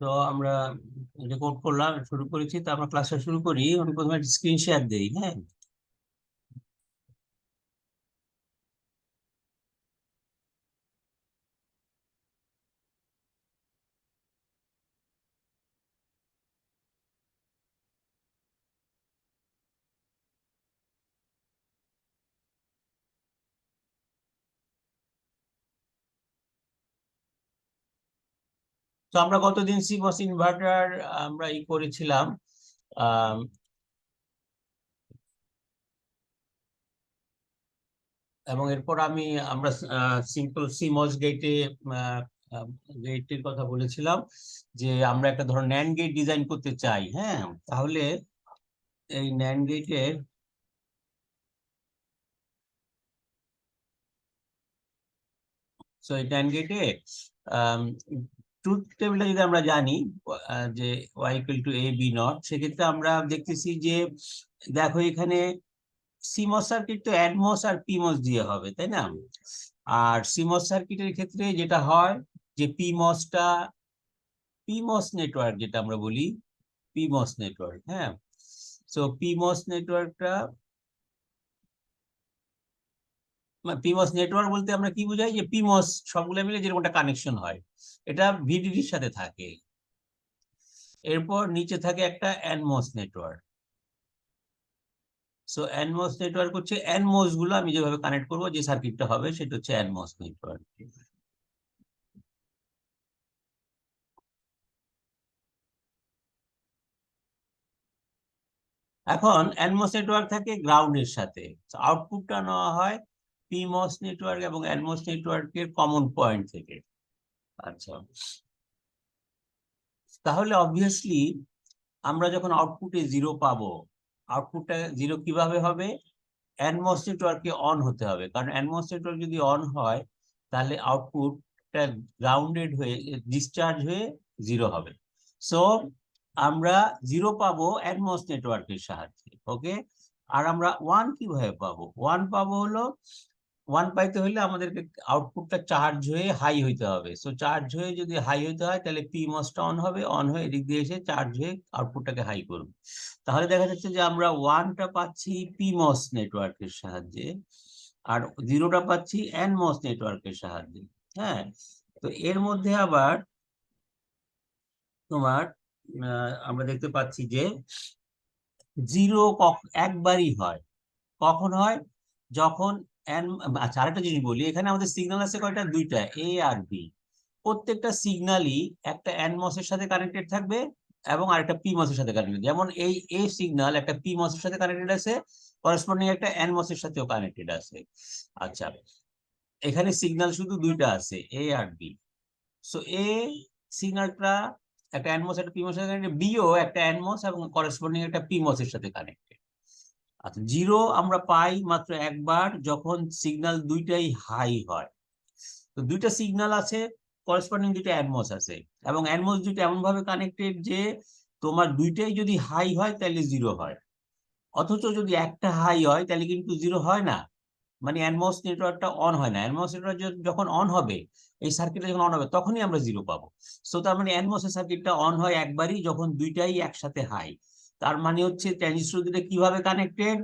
তো আমরা রেকর্ড করলাম, শুরু করেছি। তো আমরা ক্লাসটা শুরু করি। আমি প্রথমে স্ক্রিন শেয়ার দেই। হ্যাঁ, তো আমরা গতদিন সিমস ইনভার্টার আমরা করেছিলাম। আম, এবং এরপর আমরা সিম্পল সিমস গেটের কথা বলেছিলাম যে আমরা একটা ধরো ন্যান্ড গেট ডিজাইন করতে চাই। হ্যাঁ, তাহলে এই ন্যান্ড গেটের এই ন্যান্ড গেটে ট্রুথ টেবিলটা যদি আমরা জানি যে Y equal to A B not, সেক্ষেত্রে আমরা দেখতেছি যে দেখো এখানে সিমস সার্কিট তো অ্যাডমস আর পিমস দিয়ে হবে, তাই না? আর সিমস সার্কিটের ক্ষেত্রে যেটা হয় যে পিমস নেটওয়ার্ক যেটা আমরা বলি, পিমস নেটওয়ার্ক। হ্যাঁ, সো পিমস নেটওয়ার্কটা, পিমস নেটওয়ার্ক বলতে আমরা কি বুঝাই, যে পিমস সবগুলো মিলে যেরকম একটা কানেকশন হয়, এটা ভিডিডির সাথে থাকে। এরপর নিচে থাকে একটা NMOS network. So NMOS network হচ্ছে এনমস গুলো আমি যেভাবে কানেক্ট করবো, যে সার্কিটটা হবে সেটা হচ্ছে এনমস নেটওয়ার্ক। এখন এনমস নেটওয়ার্ক থাকে গ্রাউন্ডের সাথে, আউটপুটটা নেওয়া হয় পিমস নেটওয়ার্ক এবং এনমস নেটওয়ার্কের কমন পয়েন্ট থেকে। আচ্ছা, তাহলে অবভিয়াসলি আমরা যখন আউটপুটে জিরো পাবো, আউটপুটটা জিরো কিভাবে হবে? এনমস নেটওয়ার্কে অন হতে হবে, কারণ এনমস নেটওয়ার্ক যদি অন হয় তাহলে আউটপুটটা গ্রাউন্ডেড হয়ে ডিসচার্জ হয়ে জিরো হবে। সো আমরা জিরো পাবো এনমস নেটওয়ার্কের সাহায্যে। ওকে, আর আমরা ওয়ান কিভাবে পাবো? ওয়ান পাবো হলো, ওয়ান পাইতে হলে আমাদেরকে আউটপুটটা চার্জ হয়ে হাই হইতে হবে। সো চার্জ হয়ে যদি হাই হইতে হয় তাহলে পি মসটা অন হবে, অন হয়ে এদিক দিয়ে এসে চার্জ হয়ে আউটপুটটাকে হাই করবে। তাহলে দেখা যাচ্ছে যে আমরা ওয়ানটা পাচ্ছি পি মস নেটওয়ার্কের সাহায্যে, আর জিরোটা পাচ্ছি এন মস নেটওয়ার্কের সাহায্যে। হ্যাঁ, তো এর মধ্যে আবার তোমার আমরা দেখতে পাচ্ছি যে জিরো একবারই হয়। কখন হয়? যখন এন, আচ্ছা আরেকটা জিনিস বলি, এখানে আমাদের সিগন্যাল আছে কয়টা? দুইটা, এ আর বি। প্রত্যেকটা সিগন্যালই একটা এনমস এর সাথে কানেক্টেড থাকবে এবং আরেকটা পিমস এর সাথে কানেক্টেড। যেমন এই এ সিগন্যাল একটা পিমস এর সাথে কানেক্টেড আছে, করেসপন্ডিং একটা এনমস এর সাথেও কানেক্টেড আছে। আচ্ছা, এখানে সিগন্যাল শুধু দুইটা আছে, এ আর বি। সো এ সিগন্যালটা একটা এনমস একটা পিমস এর সাথে কানেক্টেড, বিও একটা এনমস এবং করেসপন্ডিং একটা পিমস এর সাথে কানেক্টেড। আচ্ছা, জিরো আমরা পাই মাত্র একবার যখন সিগন্যাল দুইটাই হাই হয়। তো দুইটা সিগন্যাল আছে, করেসপন্ডিং দুইটা অ্যাডমস আছে, এবং অ্যাডমস দুইটা এমন ভাবে কানেক্টেড যে তোমার দুইটাই যদি হাই হয় তাহলে জিরো হয়। অথচ যদি একটা হাই হয় তাহলে কিন্তু জিরো হয় না, মানে অ্যাডমস নেটওয়ার্কটা অন হয় না। অ্যাডমস নেটওয়ার্ক যখন অন হবে, এই সার্কিটটা যখন অন হবে তখনই আমরা জিরো পাবো। সো তার মানে অ্যাডমস এর সার্কিটটা অন হয় একবারই যখন দুইটাই একসাথে হাই। তার মানে হচ্ছে ট্রানজিস্টর দুটো কিভাবে কানেক্টেড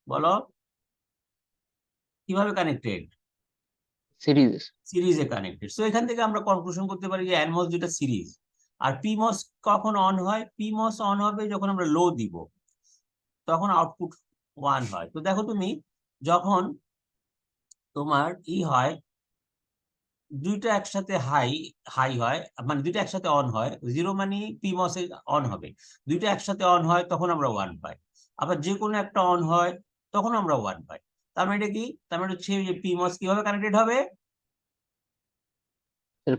বলো, কিভাবে কানেক্টেড? সিরিজ। সিরিজে কানেক্টেড। সো এখান থেকে আমরা কনক্লুশন করতে পারি যে এনমস দুটা সিরিজ। আর পিমস কখন অন হয়? পিমস অন হবে যখন আমরা লো দিব, তখন আউটপুট ওয়ান হয়। তো দেখো তুমি, যখন তোমার হয় দুইটা একসাথে হাই হাই হয়, মানে দুইটা একসাথে অন হয়, জিরো মানে পিমস অন হবে, দুইটা একসাথে অন হয় তখন আমরা ওয়ান পাই। আবার যে কোনো একটা অন হয় তখন আমরা ওয়ান পাই। তার মানে এটা কি? তার মানে হচ্ছে যে পিমস কিভাবে কানেক্টেড হবে?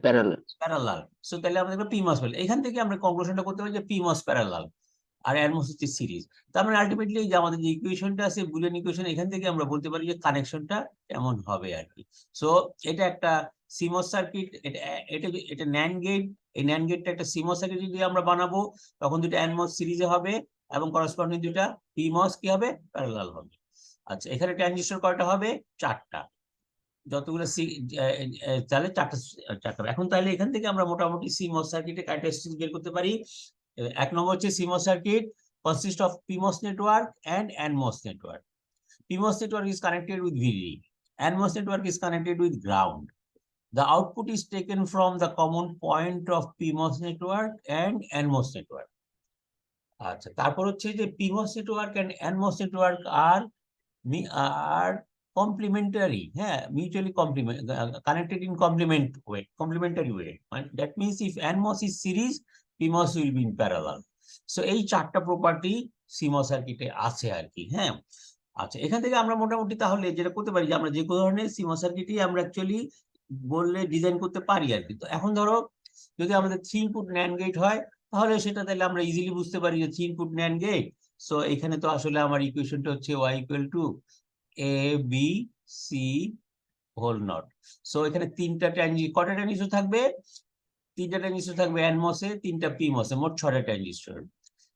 প্যারালাল। প্যারালাল। সো তাহলে আমাদের পিমস পেল, এখান থেকে আমরা কনক্লুশনটা করতে পারি যে পিমস প্যারালাল আর এনমস হচ্ছে সিরিজ। তার মানে আলটিমেটলি যে আমাদের যে ইকুয়েশনটা আছে বুলিয়ান ইকুয়েশন, এখান থেকে আমরা বলতে পারি যে কানেকশনটা কেমন হবে আর কি। সো এটা একটা সিমস সার্কিট, এটা এটা এটা ন্যান্ড গেট। এই ন্যান্ড গেটটা একটা সিমস সার্কিট যদি আমরা বানাবো, তখন দুটো এনমস সিরিজে হবে এবং করসপন্ডিং দুটা পিমস কি হবে? প্যারালাল হবে। আচ্ছা, এখানে ট্রানজিস্টর কয়টা হবে? চারটা। যতগুলো সি তাহলে চারটা চারটা। এখন তাহলে এখান থেকে আমরা মোটামুটি CMOS সার্কিটের ক্যারেক্টারিস্টিক্স বের করতে পারি। এক নম্বর হচ্ছে CMOS circuit consists of PMOS network and NMOS network. PMOS network is connected with VDD. NMOS network is connected with ground. The output is taken from the common point of PMOS network and NMOS network. আচ্ছা, তারপর হচ্ছে যে PMOS network and NMOS network are complementary, হ্যাঁ, mutually connected in complementary way. That means if NMOS is series, PMOS will be in parallel. So এই চারটা property CMOS সার্কিটে আছে আর কি, হ্যাঁ। আচ্ছা, এখান থেকে আমরা মোটামুটি তাহলে যেটা করতে পারি যে আমরা যে কোনো ধরনের CMOS সার্কিটই আমরা অ্যাকচুয়ালি বললে ডিজাইন করতে পারি আর কি। তো এখন ধরো যদি আমাদের 3 ইনপুট NAND গেট হয়, তাহলে সেটা তাহলে আমরা ইজিলি বুঝতে পারি যে 3 ইনপুট NAND গেট। সো এখানে তো আসলে আমার ইকুয়েশনটা হচ্ছে y = a b c whole not. So এখানে তিনটা কটা ট্রানজিস্টর থাকবে? তিনটা ট্রানজিস্টর থাকবে NMOS এ, তিনটা PMOS এ, মোট 6টা ট্রানজিস্টর।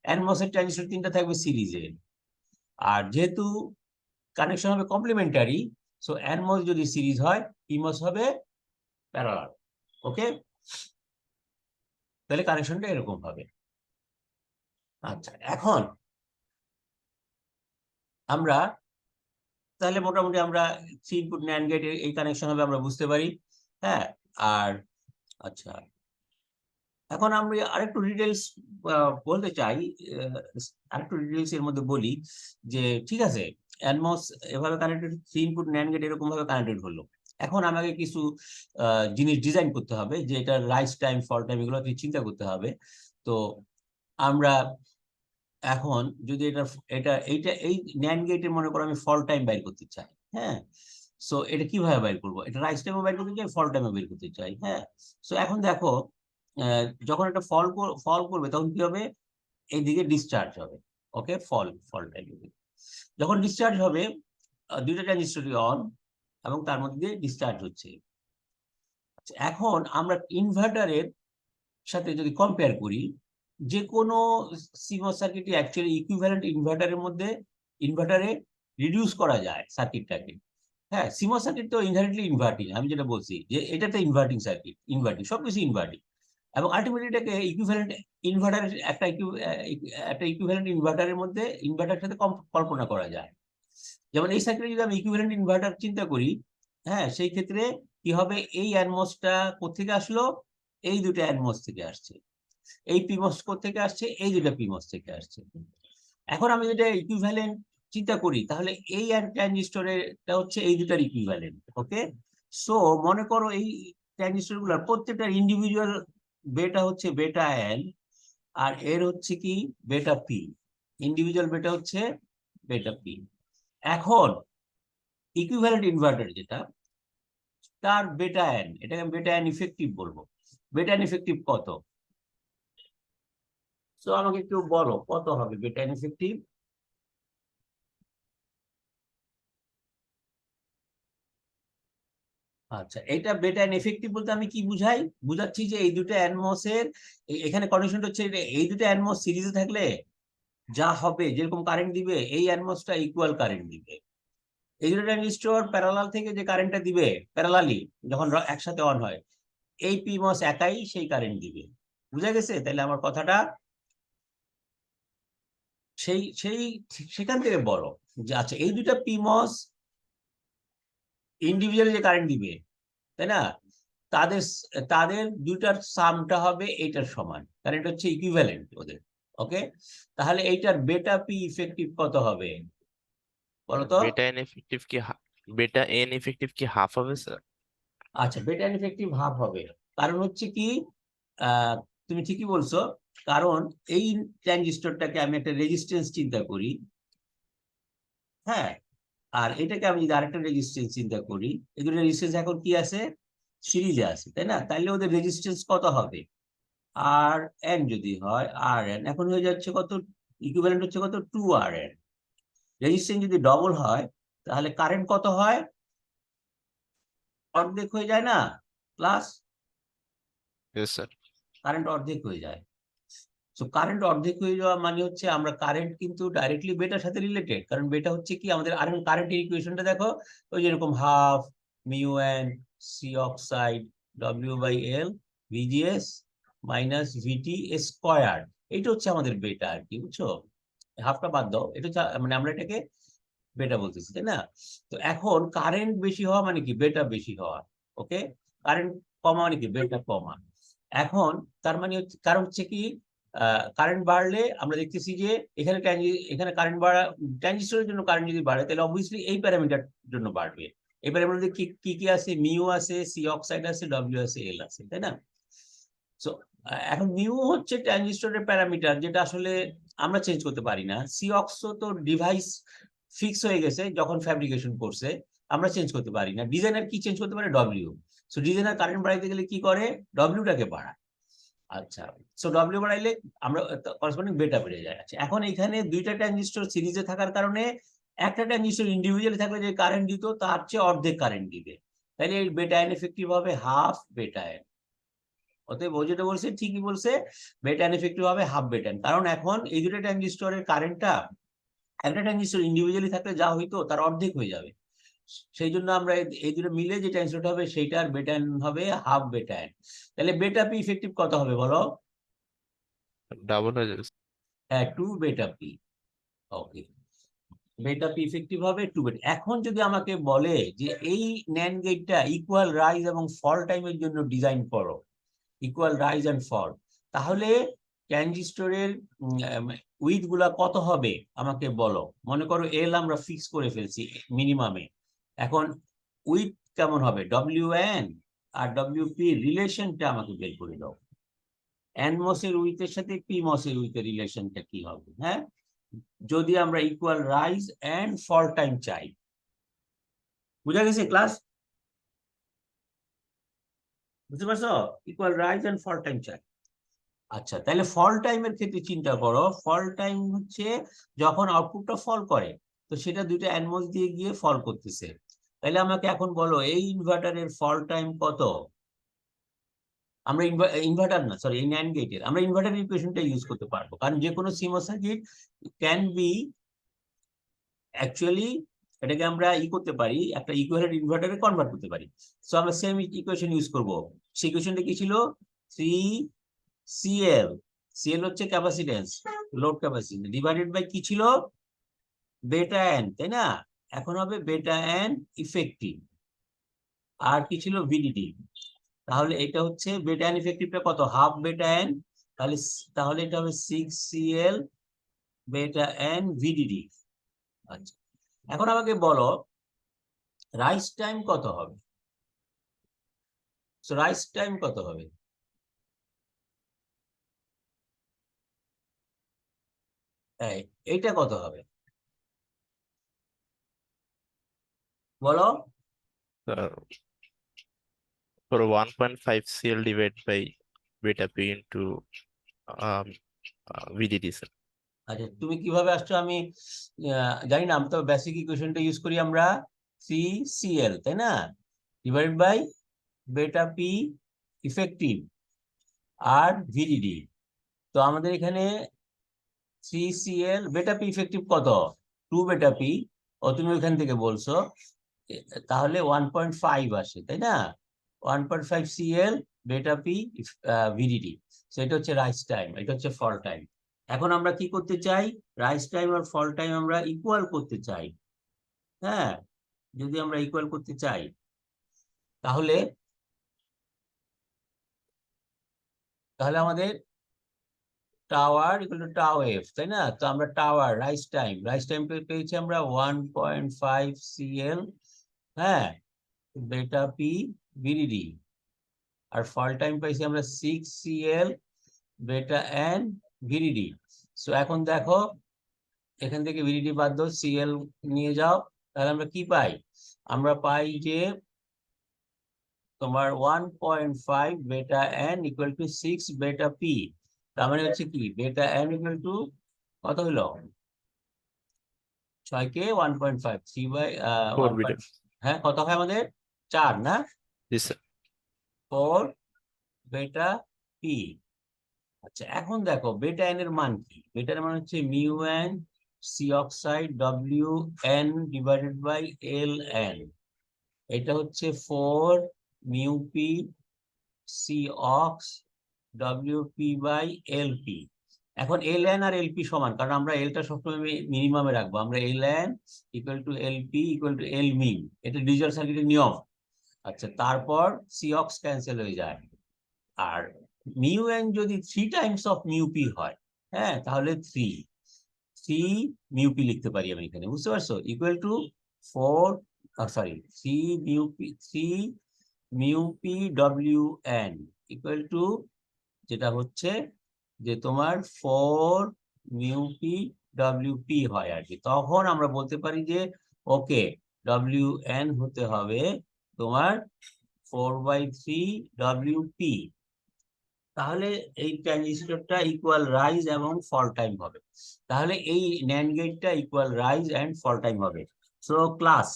NMOS এর ট্রানজিস্টর তিনটা থাকবে সিরিজে। আর যেহেতু কানেকশন হবে কমপ্লিমেন্টারি, সো NMOS যদি সিরিজ হয়, PMOS হবে প্যারালাল। ওকে, তাহলে কানেকশনটা এরকম হবে। আচ্ছা, এখন আমরা তাহলে মোটামুটি আমরা 3 ইনপুট NAND গেট এই কানেকশন হবে আমরা বুঝতে পারি, হ্যাঁ। আর আচ্ছা, এখন আমরা আরেকটু ডিটেলস বলতে চাই, আরেকটু ডিটেলস এর মধ্যে বলি যে ঠিক আছে, NMOS এভাবে কানেক্টেড, 3 ইনপুট NAND গেট এরকম ভাবে কানেক্টেড হলো। এখন আমাকে কিছু জিনিস ডিজাইন করতে হবে, যে এটা রাইজ টাইম, ফল টাইম, এগুলো চিন্তা করতে হবে। তো আমরা এখন যদি এই NAND গেটের মনে করো আমি ফল টাইম বাইর করতে চাই, হ্যাঁ। সো এটা কিভাবে বাইর করবো? এটা রাইজ টাইমও বাইর করতে চাই, ফল টাইমও বের করতে চাই, হ্যাঁ। সো এখন দেখো, যখন এটা ফল করবে তখন কি হবে? এইদিকে ডিসচার্জ হবে। ওকে, ফল টাইম। যখন ডিসচার্জ হবে, দুইটা ট্রানজিস্টরই অন এবং তার মধ্যে ডিসচার্জ হচ্ছে। এখন আমরা ইনভার্টারের সাথে যদি কম্পেয়ার করি, যে কোনো CMOS সার্কিট অ্যাকচুয়ালি ইকুইভ্যালেন্ট ইনভার্টারে রিডিউস করা যায় সার্কিটটাকে, হ্যাঁ। CMOS সার্কিট তো ইনহেরেন্টলি ইনভার্টিং, আমি যেটা বলছি যে এটা তো ইনভার্টিং সার্কিট, ইনভার্টিং, সবকিছু ইনভার্টিং, এবং আলটিমেটলি এটাকে ইকুইভ্যালেন্ট ইনভার্টারের একটা ইকুইভ্যালেন্ট ইনভার্টারের মধ্যে ইনভার্টারের সাথে কল্পনা করা যায়। যেমন এই সার্কিটে যদি আমি ইকুইভ্যালেন্ট ইনভার্টার চিন্তা করি, হ্যাঁ, সেই ক্ষেত্রে কি হবে? এই NMOSটা কোত্থেকে আসলো? এই দুটো NMOS থেকে আসছে। এই PMOS কোত্থেকে আসছে? এই দুটো PMOS থেকে আসছে। এখন আমি যেটা ইকুইভ্যালেন্ট চিন্তা করি, তাহলে এই ট্রানজিস্টরটা হচ্ছে এই দুটার ইকুইভ্যালেন্ট। ওকে, সো মনে করো এই ট্রানজিস্টর গুলোর প্রত্যেকটার ইন্ডিভিজুয়াল বেটা হচ্ছে বেটা N, আর এর হচ্ছে কি বেটা P। ইন্ডিভিজুয়াল বেটা হচ্ছে বেটা P। এখন ইকুইভ্যালেন্ট ইনভার্টার যেটা, তার বেটা N, এটাকে আমি বেটা N ইফেক্টিভ বলবো। বেটা N ইফেক্টিভ কত? সো আমাকে একটু বলো কত হবে বেটা N ইফেক্টিভ? আচ্ছা, এটা বেটা এন এফেক্টিভ বলতে আমি কি বুঝাই? বুঝাচ্ছি যে এই দুটো NMOS এর এখানে কন্ডিশনটা হচ্ছে এই দুটো NMOS সিরিজে থাকলে যা হবে, যেরকম কারেন্ট দিবে, এই NMOSটা ইকুয়াল কারেন্ট দিবে। এই দুটো ট্রানজিস্টর প্যারালাল থেকে যে কারেন্টটা দিবে প্যারালালি, যখন একসাথে অন হয়, এই PMOS একাই সেই কারেন্ট দিবে। বুঝা গেছে তাহলে আমার কথাটা? সেই সেই সেখান থেকে বড় যে আচ্ছা, এই দুটা PMOS ইন্ডিভিজুয়ালি যে কারেন্ট দিবে, তাই না, তাদের তাদের দুইটার সামটা হবে এইটার সমান, কারণ এটা হচ্ছে ইকুইভ্যালেন্ট ওদের। ওকে, তাহলে এইটার বেটা P ইফেক্টিভ কত হবে বলো তো? বেটা এন ইফেক্টিভ কি হাফ হবে স্যার? আচ্ছা, বেটা এন ইফেক্টিভ হাফ হবে। কারণ হচ্ছে কি, তুমি ঠিকই বলছো, কারণ এই ট্রানজিস্টরটাকে আমি একটা রেজিস্ট্যান্স চিন্তা করি, হ্যাঁ, আর এটাকে আমি যদি আরেকটা রেজিস্ট্যান্স চিন্তা করি, এই দুটো রেজিস্ট্যান্স এখন কি আছে? সিরিজে আছে, তাই না? তাইলে ওদের রেজিস্ট্যান্স কত হবে? RN যদি হয়, RN এখন হয়ে যাচ্ছে কত? ইকুইভ্যালেন্ট হচ্ছে কত? 2RN। রেজিস্ট্যান্স যদি ডবল হয়, তাহলে কারেন্ট কত হয়? অর্ধেক হয়ে যায় না? Plus yes sir. কারেন্ট অর্ধেক হয়ে যায়। সো কারেন্ট অর্ধেক হয়ে যাওয়া মানে হচ্ছে আমরা কারেন্ট কিন্তু ডাইরেক্টলি বেটার সাথে রিলেটেড, কারণ বেটা হচ্ছে কি আমাদের কারেন্টের ইকুয়েশনটা দেখো, ওই যেরকম half mu N C oxide W by L VGS minus VT square. এটা হচ্ছে আমাদের বেটা আর কি, বুঝছো? হাফটা বাদ দাও, এটা হচ্ছে মানে আমরা এটাকে বেটা বলতেছি, তাই না? তো এখন কারেন্ট বেশি হওয়া মানে কি বেটা বেশি হওয়া। ওকে, কারেন্ট কমা মানে কি বেটা কমা। এখন তার মানে হচ্ছে কারণ হচ্ছে কি কারেন্ট বাড়লে আমরা দেখতেছি যে এখানে এখানে কারেন্ট বাড়া, ট্রানজিস্টরের জন্য কারেন্ট যদি বাড়ে তাহলে অবভিয়াসলি এই প্যারামিটার জন্য বাড়বে। এই প্যারামিটার কি কি কি আছে? মিউ আছে, সি অক্সাইড আছে, ডব্লিউ আছে, এল আছে, তাই না? সো এখন মিউ হচ্ছে ট্রানজিস্টরের প্যারামিটার, যেটা আসলে আমরা চেঞ্জ করতে পারি না। সি অক্সো তো ডিভাইস ফিক্স হয়ে গেছে যখন ফ্যাব্রিকেশন করছে, আমরা চেঞ্জ করতে পারি না। ডিজাইনার কি চেঞ্জ করতে পারে? ডব্লিউ। সো ডিজাইনার কারেন্ট বাড়াইতে গেলে কি করে? ডব্লিউটাকে বাড়ায়। আচ্ছা, সো ডব্লিউ বাড়াইলে আমরা করেসপন্ডিং বেটা বেড়ে যায়। আচ্ছা, এখন এখানে দুইটা ট্রানজিস্টর সিরিজে থাকার কারণে একটা ট্রানজিস্টর ইন্ডিভিজুয়ালি থাকলে যে কারেন্ট দিত তার চেয়ে অর্ধেক কারেন্ট দিবে, তাহলে এই বেটা এন এফেক্টিভ হবে হাফ বেটা এন। অতএব ও যেটা বলছে ঠিকই বলছে, বেটা এন এফেক্টিভ হবে হাফ বেটা এন। কারণ এখন এই দুটো ট্রানজিস্টরের কারেন্টটা একটা ট্রানজিস্টর ইন্ডিভিজুয়ালি থাকলে যা হইতো তার অর্ধেক হয়ে যাবে। সেই জন্য আমরা এই দুটো মিলে যে ট্রানজিস্টরটা হবে সেইটার বেটা এন হবে হাফ বেটা এন। তাহলে বেটা পি ইফেক্টিভ কত হবে বলো? ডাবল হয়ে যাবে। হ্যাঁ, 2 বেটা পি। ওকে, বেটা পি ইফেক্টিভ হবে 2 বেটা। এখন যদি আমাকে বলে যে এই ন্যান্ড গেটটা ইকুয়াল রাইজ এবং ফল টাইমের জন্য ডিজাইন করো, ইকুয়াল রাইজ এন্ড ফল, তাহলে ট্রানজিস্টরের উইথ গুলা কত হবে আমাকে বলো। মনে করো এল আমরা ফিক্স করে ফেলছি মিনিমামে, এখন উইথ কেমন হবে? ডব্লিউ এন আর ডব্লিউ পি রিলেশনটা আমাকে বের করে দাও। এন মসের উইথের সাথে পি মসের উইথের রিলেশনটা কি হবে? হ্যাঁ, যদি আমরা equal rise and fall time চাই। বুঝা গেছে ক্লাস? বুঝতে পারছো? Equal rise and fall time চাই। আচ্ছা, তাহলে ফল টাইমের ক্ষেত্রে চিন্তা করো, ফল টাইম হচ্ছে যখন আউটপুটটা ফল করে, তো সেটা দুইটা অ্যানমোস দিয়ে গিয়ে ফল করতেছে। তাহলে আমাকে এখন বলো এই ইনভার্টারের ফল টাইম কত? আমরা ইনভার্টার না, সরি, এই ন্যান্ড গেটের আমরা ইনভার্টার ইকুয়েশনটা ইউজ করতে পারবো, কারণ যে কোনো seems circuit can be actually, এটাকে আমরা করতে পারি, একটা ইকুইভ্যালেন্ট ইনভার্টারে কনভার্ট করতে পারি। সো আমরা সেম ইকুয়েশন ইউজ করব। সেই ইকুয়েশনটা কি ছিল? 3CL, সিএল হচ্ছে capacitance, load capacity, divided by কি ছিল? বেটা এন, তাই না? এখন হবে বেটা এন ইফেক্টিভ, আর কি ছিল? ভিডিডি। তাহলে এটা হচ্ছে বেটা এন ইফেক্টিভটা কত? হাফ বেটা এন। তাহলে তাহলে এটা হবে 6CL বেটা এন ভিডিডি। আচ্ছা, এখন আমাকে বলো রাইস টাইম কত হবে? সো রাইস টাইম কত হবে? এইটা কত হবে বলো? For 1.5 CL divided by beta P into um, VDD, sir. আচ্ছা, তুমি কিভাবে আসছো আমি জানি না, আমি তো বেসিক ইকুয়েশনটা ইউজ করি আমরা। 3CL, তাই না, ডিভাইডেড বাই বেটা পি ইফেক্টিভ আর ভিডিডি। তো আমাদের এখানে 3CL বেটা পি ইফেক্টিভ কত? 2 বেটা পি। ও তুমি ওইখান থেকে বলছো, তাহলে 1.5 আসে, তাই না? 1.5CL বেটা পি ভিডিডি। সেটা হচ্ছে রাইস টাইম, এটা হচ্ছে ফল টাইম। এখন আমরা কি করতে চাই? রাইস টাইম আর ফল টাইম আমরা ইকুয়াল করতে চাই। হ্যাঁ, যদি আমরা ইকুয়াল করতে চাই তাহলে তাহলে আমাদের টাওয়ার ইকুয়াল টু টাও এফ, তাই না? তো আমরা টাওয়ার রাইস টাইম পেয়েছি আমরা 1.5CL, হ্যাঁ, বেটা পি ভিডিডি, আর ফল টাইম পাইছি আমরা 6CL বেটা এন ভিডিডি। সো এখন দেখো এখান থেকে ভিডিডি বাদ দাও, সিএল নিয়ে যাও, তাহলে আমরা কি পাই? আমরা পাই যে তোমার 1.5 বেটা এন ইকুয়াল টু 6 বেটা পি। তার মানে হচ্ছে কি বেটা এন ইকুয়াল টু কত হলো? 6 কে 1.5, 3 বাই 4 1. beta. হ্যাঁ, কত হয় আমাদের? 4 না? Yes, sir. 4 বেটা পি। আচ্ছা, এখন দেখো বেটা এন এর মান কি? বেটা এর মান হচ্ছে mu N C oxide W N divided by L N. এটা হচ্ছে 4 mu P C ox WP by LP. এখন এল এন আর এলপি সমান, কারণ আমরা এলটা সবসময় মিনিমামে রাখবো। আমরা L N equal to LP equal to L min, এটা ডিজিটাল সার্কিটের নিয়ম। আচ্ছা, তারপর সি অক্স ক্যান্সেল হয়ে যায়, আর মিউ এন যদি 3 টাইমস অফ মিউ পি হয়, হ্যাঁ, তাহলে 3 মিউ পি লিখতে পারি আমি এখানে, বুঝতে পারছো? Equal to 4, sorry, 3 mu P W N equal two, যেটা হচ্ছে যে তোমার 4 মিউ পি ডব্লিউ পি হয় আর কি। তখন আমরা বলতে পারি যে ওকে, ডব্লিউ এন হতে হবে তোমার 4/3 ডব্লিউ পি। তাহলে এই ট্রানজিস্টরটা ইকুয়াল রাইজ এবং ফল টাইম হবে। তাহলে এই ন্যান্ড গেটটা equal rise and fall time হবে। সো ক্লাস,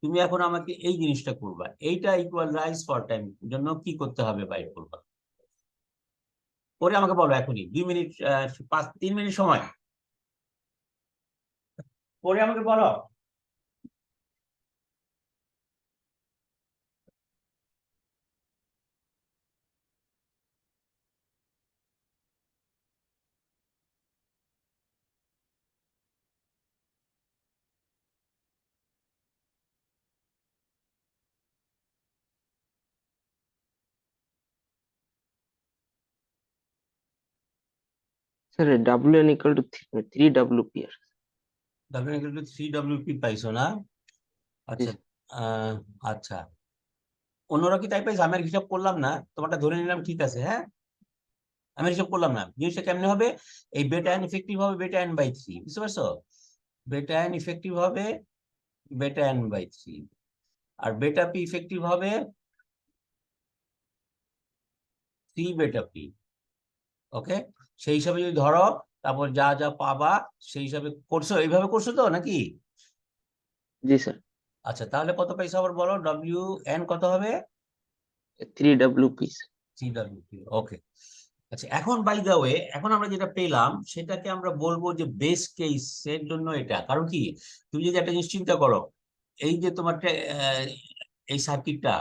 তুমি এখন আমাকে এই জিনিসটা করবা, এইটা ইকুয়াল রাইজ ফল টাইম জন্য কি করতে হবে বাইর করবা, করে আমাকে বলো এখনই। 2 মিনিট, 3 মিনিট সময়, করে আমাকে বলো। Sir WN equal to 3 WP আর ডব্লিউ 3 WP পাইছো না? জি আচ্ছা, স্যার। আহ, আচ্ছা, অন্যরা কি তাই পাইছে? আমি আর হিসাব করলাম না, তোমারটা ধরে নিলাম, ঠিক আছে। হ্যাঁ, আমি হিসাব করলাম না। জিনিসটা কেমনে হবে? এই বেটা এন ইফেক্টিভ হবে বেটা এন বাই 3, বুঝতে পারছো? বেটা এন ইফেক্টিভ হবে বেটা এন বাই 3, আর বেটা পি ইফেক্টিভ হবে 3 বেটা পি। ওকে, সেই হিসাবে যদি ধরো, তারপর যা যা পাবা সেই হিসাবে করছো, এইভাবে করছো তো নাকি? জি স্যার। আচ্ছা, তাহলে কত পাইছো আবার বলো? ডব্লিউ এন কত হবে? 3 WP স্যার। 3 WP। ওকে। আচ্ছা, এখন বাই দা ওয়ে, এখন আমরা যেটা পেলাম সেটাকে আমরা বলবো যে বেস কেসের জন্য এটা। কারণ কি, তুমি যদি একটা জিনিস চিন্তা করো, এই যে তোমার এই সার্কিটটা,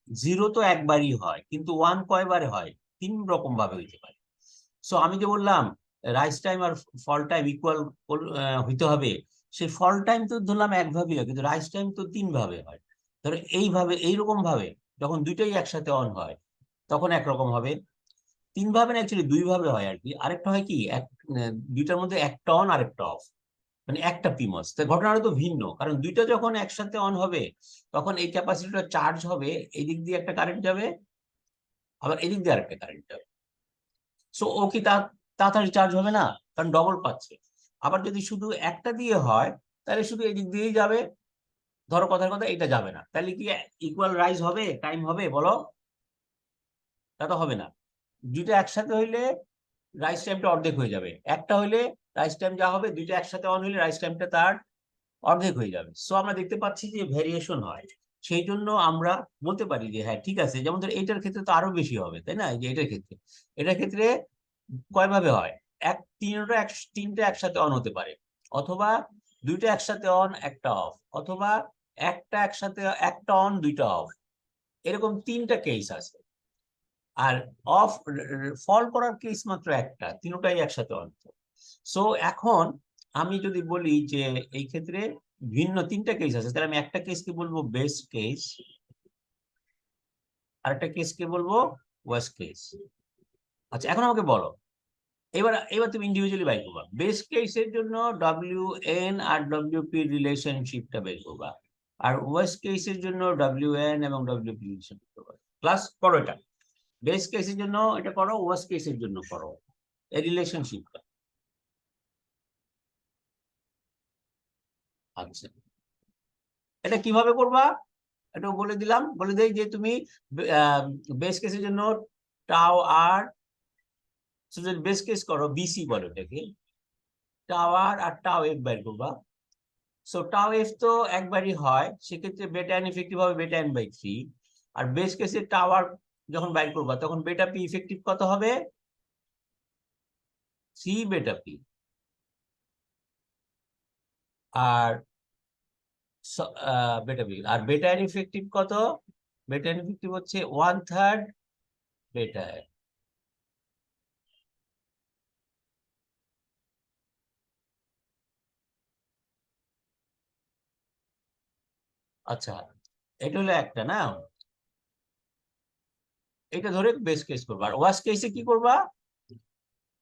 0 তো একবারই হয়, কিন্তু 1 কয়বারে হয়? 3 রকম ভাবে হইতে পারে। সো আমি যে বললাম রাইজ টাইম আর ফল টাইম ইকুয়াল হইতে হবে, সেই ফল টাইম তো ধরলাম একভাবেই হয়, কিন্তু রাইজ টাইম তো 3 ভাবে হয়। ধরো এইভাবে, এইরকম ভাবে যখন দুইটাই একসাথে অন হয় তখন একরকম হবে। 3 ভাবে না, অ্যাকচুয়ালি 2 ভাবে হয় আর কি। আরেকটা হয় কি, দুইটার মধ্যে একটা অন আর একটা অফ, মানে একটা পিমস। তো ঘটনাটা তো ভিন্ন, কারণ দুইটা যখন একসাথে অন হবে তখন এই ক্যাপাসিটরটা চার্জ হবে, এই দিক দিয়ে একটা কারেন্ট যাবে, আবার এদিক দিয়ে আরেকটা কারেন্ট যাবে। সো ও কি তাড়াতাড়ি চার্জ হবে না, কারণ ডবল পাচ্ছে। আবার যদি শুধু একটা দিয়ে হয়, তাহলে শুধু এদিক দিয়েই যাবে। ধরো কথার কথা, এটা যাবে না, তাহলে কি ইকুয়াল রাইজ হবে, টাইম হবে বলো? তা তো হবে না। দুইটা একসাথে হইলে রাইস টাইমটা অর্ধেক হয়ে যাবে, একটা হইলে রাইস টাইম যা হবে, দুইটা একসাথে অন হইলে রাইস টাইমটা তার অর্ধেক হয়ে যাবে। সো আমরা দেখতে পাচ্ছি যে ভেরিয়েশন হয়। সেই জন্য আমরা বলতে পারি যে হ্যাঁ ঠিক আছে, যেমন ধর এইটার ক্ষেত্রে তো আরো বেশি হবে, তাই না? এই যে এটার ক্ষেত্রে কয় ভাবে হয়? তিনটা একসাথে অন হতে পারে, অথবা দুইটা একসাথে অন একটা অফ, অথবা একটা একসাথে, একটা অন দুইটা অফ, এরকম 3টা কেস আছে। আর অফ ফল করার কেস মাত্র একটা, তিনটাই একসাথে অন। সো এখন আমি যদি বলি যে এই ক্ষেত্রে ভিন্ন 3টা কেস আছে, তাহলে আমি একটা কেসকে বলবো বেস্ট কেস, আর একটা কেসকে বলবো ওয়ার্স্ট কেস। আচ্ছা, এখন আমাকে বলো, এবার এবার তুমি ইন্ডিভিজুয়ালি বের করবা। বেস্ট কেসের জন্য ডব্লিউ এন আর ডব্লিউ পি রিলেশনশিপটা বের করবা, আর ওয়ার্স্ট কেসের জন্য ডব্লিউ এন এবং ডব্লিউ পি রিলেশনশিপ করবা। ক্লাস করো এটা, বেস্ট কেসের জন্য এটা করো, ওয়ার্স্ট কেসের জন্য করো এই রিলেশনশিপটা। আচ্ছা, এটা কিভাবে করবা এটা বলে দিলাম, বলে দেই যে তুমি বেস কেসের জন্য টাও আর, বেস কেস করো বিসি বলো এটাকে, টাও আর টাও এফ বের করবা। সো টাও এফ তো একবারই হয়, সেক্ষেত্রে বেটা এন ইফেক্টিভ হবে বেটা এন বাই 3। আর বেস কেসে টাও আর যখন বাইর করবা তখন বেটা পি ইফেক্টিভ কত হবে? 3 বেটা পি। আর বেটা বি, আর বেটা এন ইফেক্টিভ কত? বেটা এন ইফেক্টিভ হচ্ছে 1/3 বেটা এন। আচ্ছা, এটা হলো একটা না, এটা ধরে বেস কেস করবা। আর ওয়ার্স্ট কেসে কি করবা?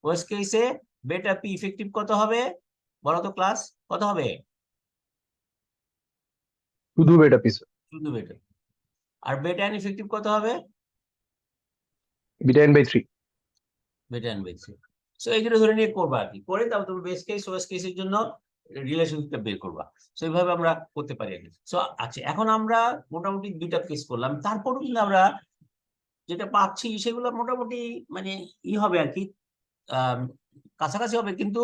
ওয়ার্স্ট কেসে বেটা পি ইফেক্টিভ কত হবে বলো তো ক্লাস? কত হবে? শুধু বেটা পিস, শুধু বেটা। আর বেটা এন ইফেক্টিভ কত হবে? Beta n/3। বেটা এন বাই থ্রি। সো এই দুটো ধরে নিয়ে করবা আর কি, করে তারপর তুমি বেস কেস ওয়ার্স্ট কেসের জন্য রিলেশনশিপটা বের করবা। সো এইভাবে আমরা করতে পারি আর কি। সো আচ্ছা, এখন আমরা মোটামুটি দুইটা কেস করলাম, তারপরও কিন্তু আমরা যেটা পাচ্ছি সেগুলো মোটামুটি মানে হবে আর কি, আম, কাছাকাছি হবে, কিন্তু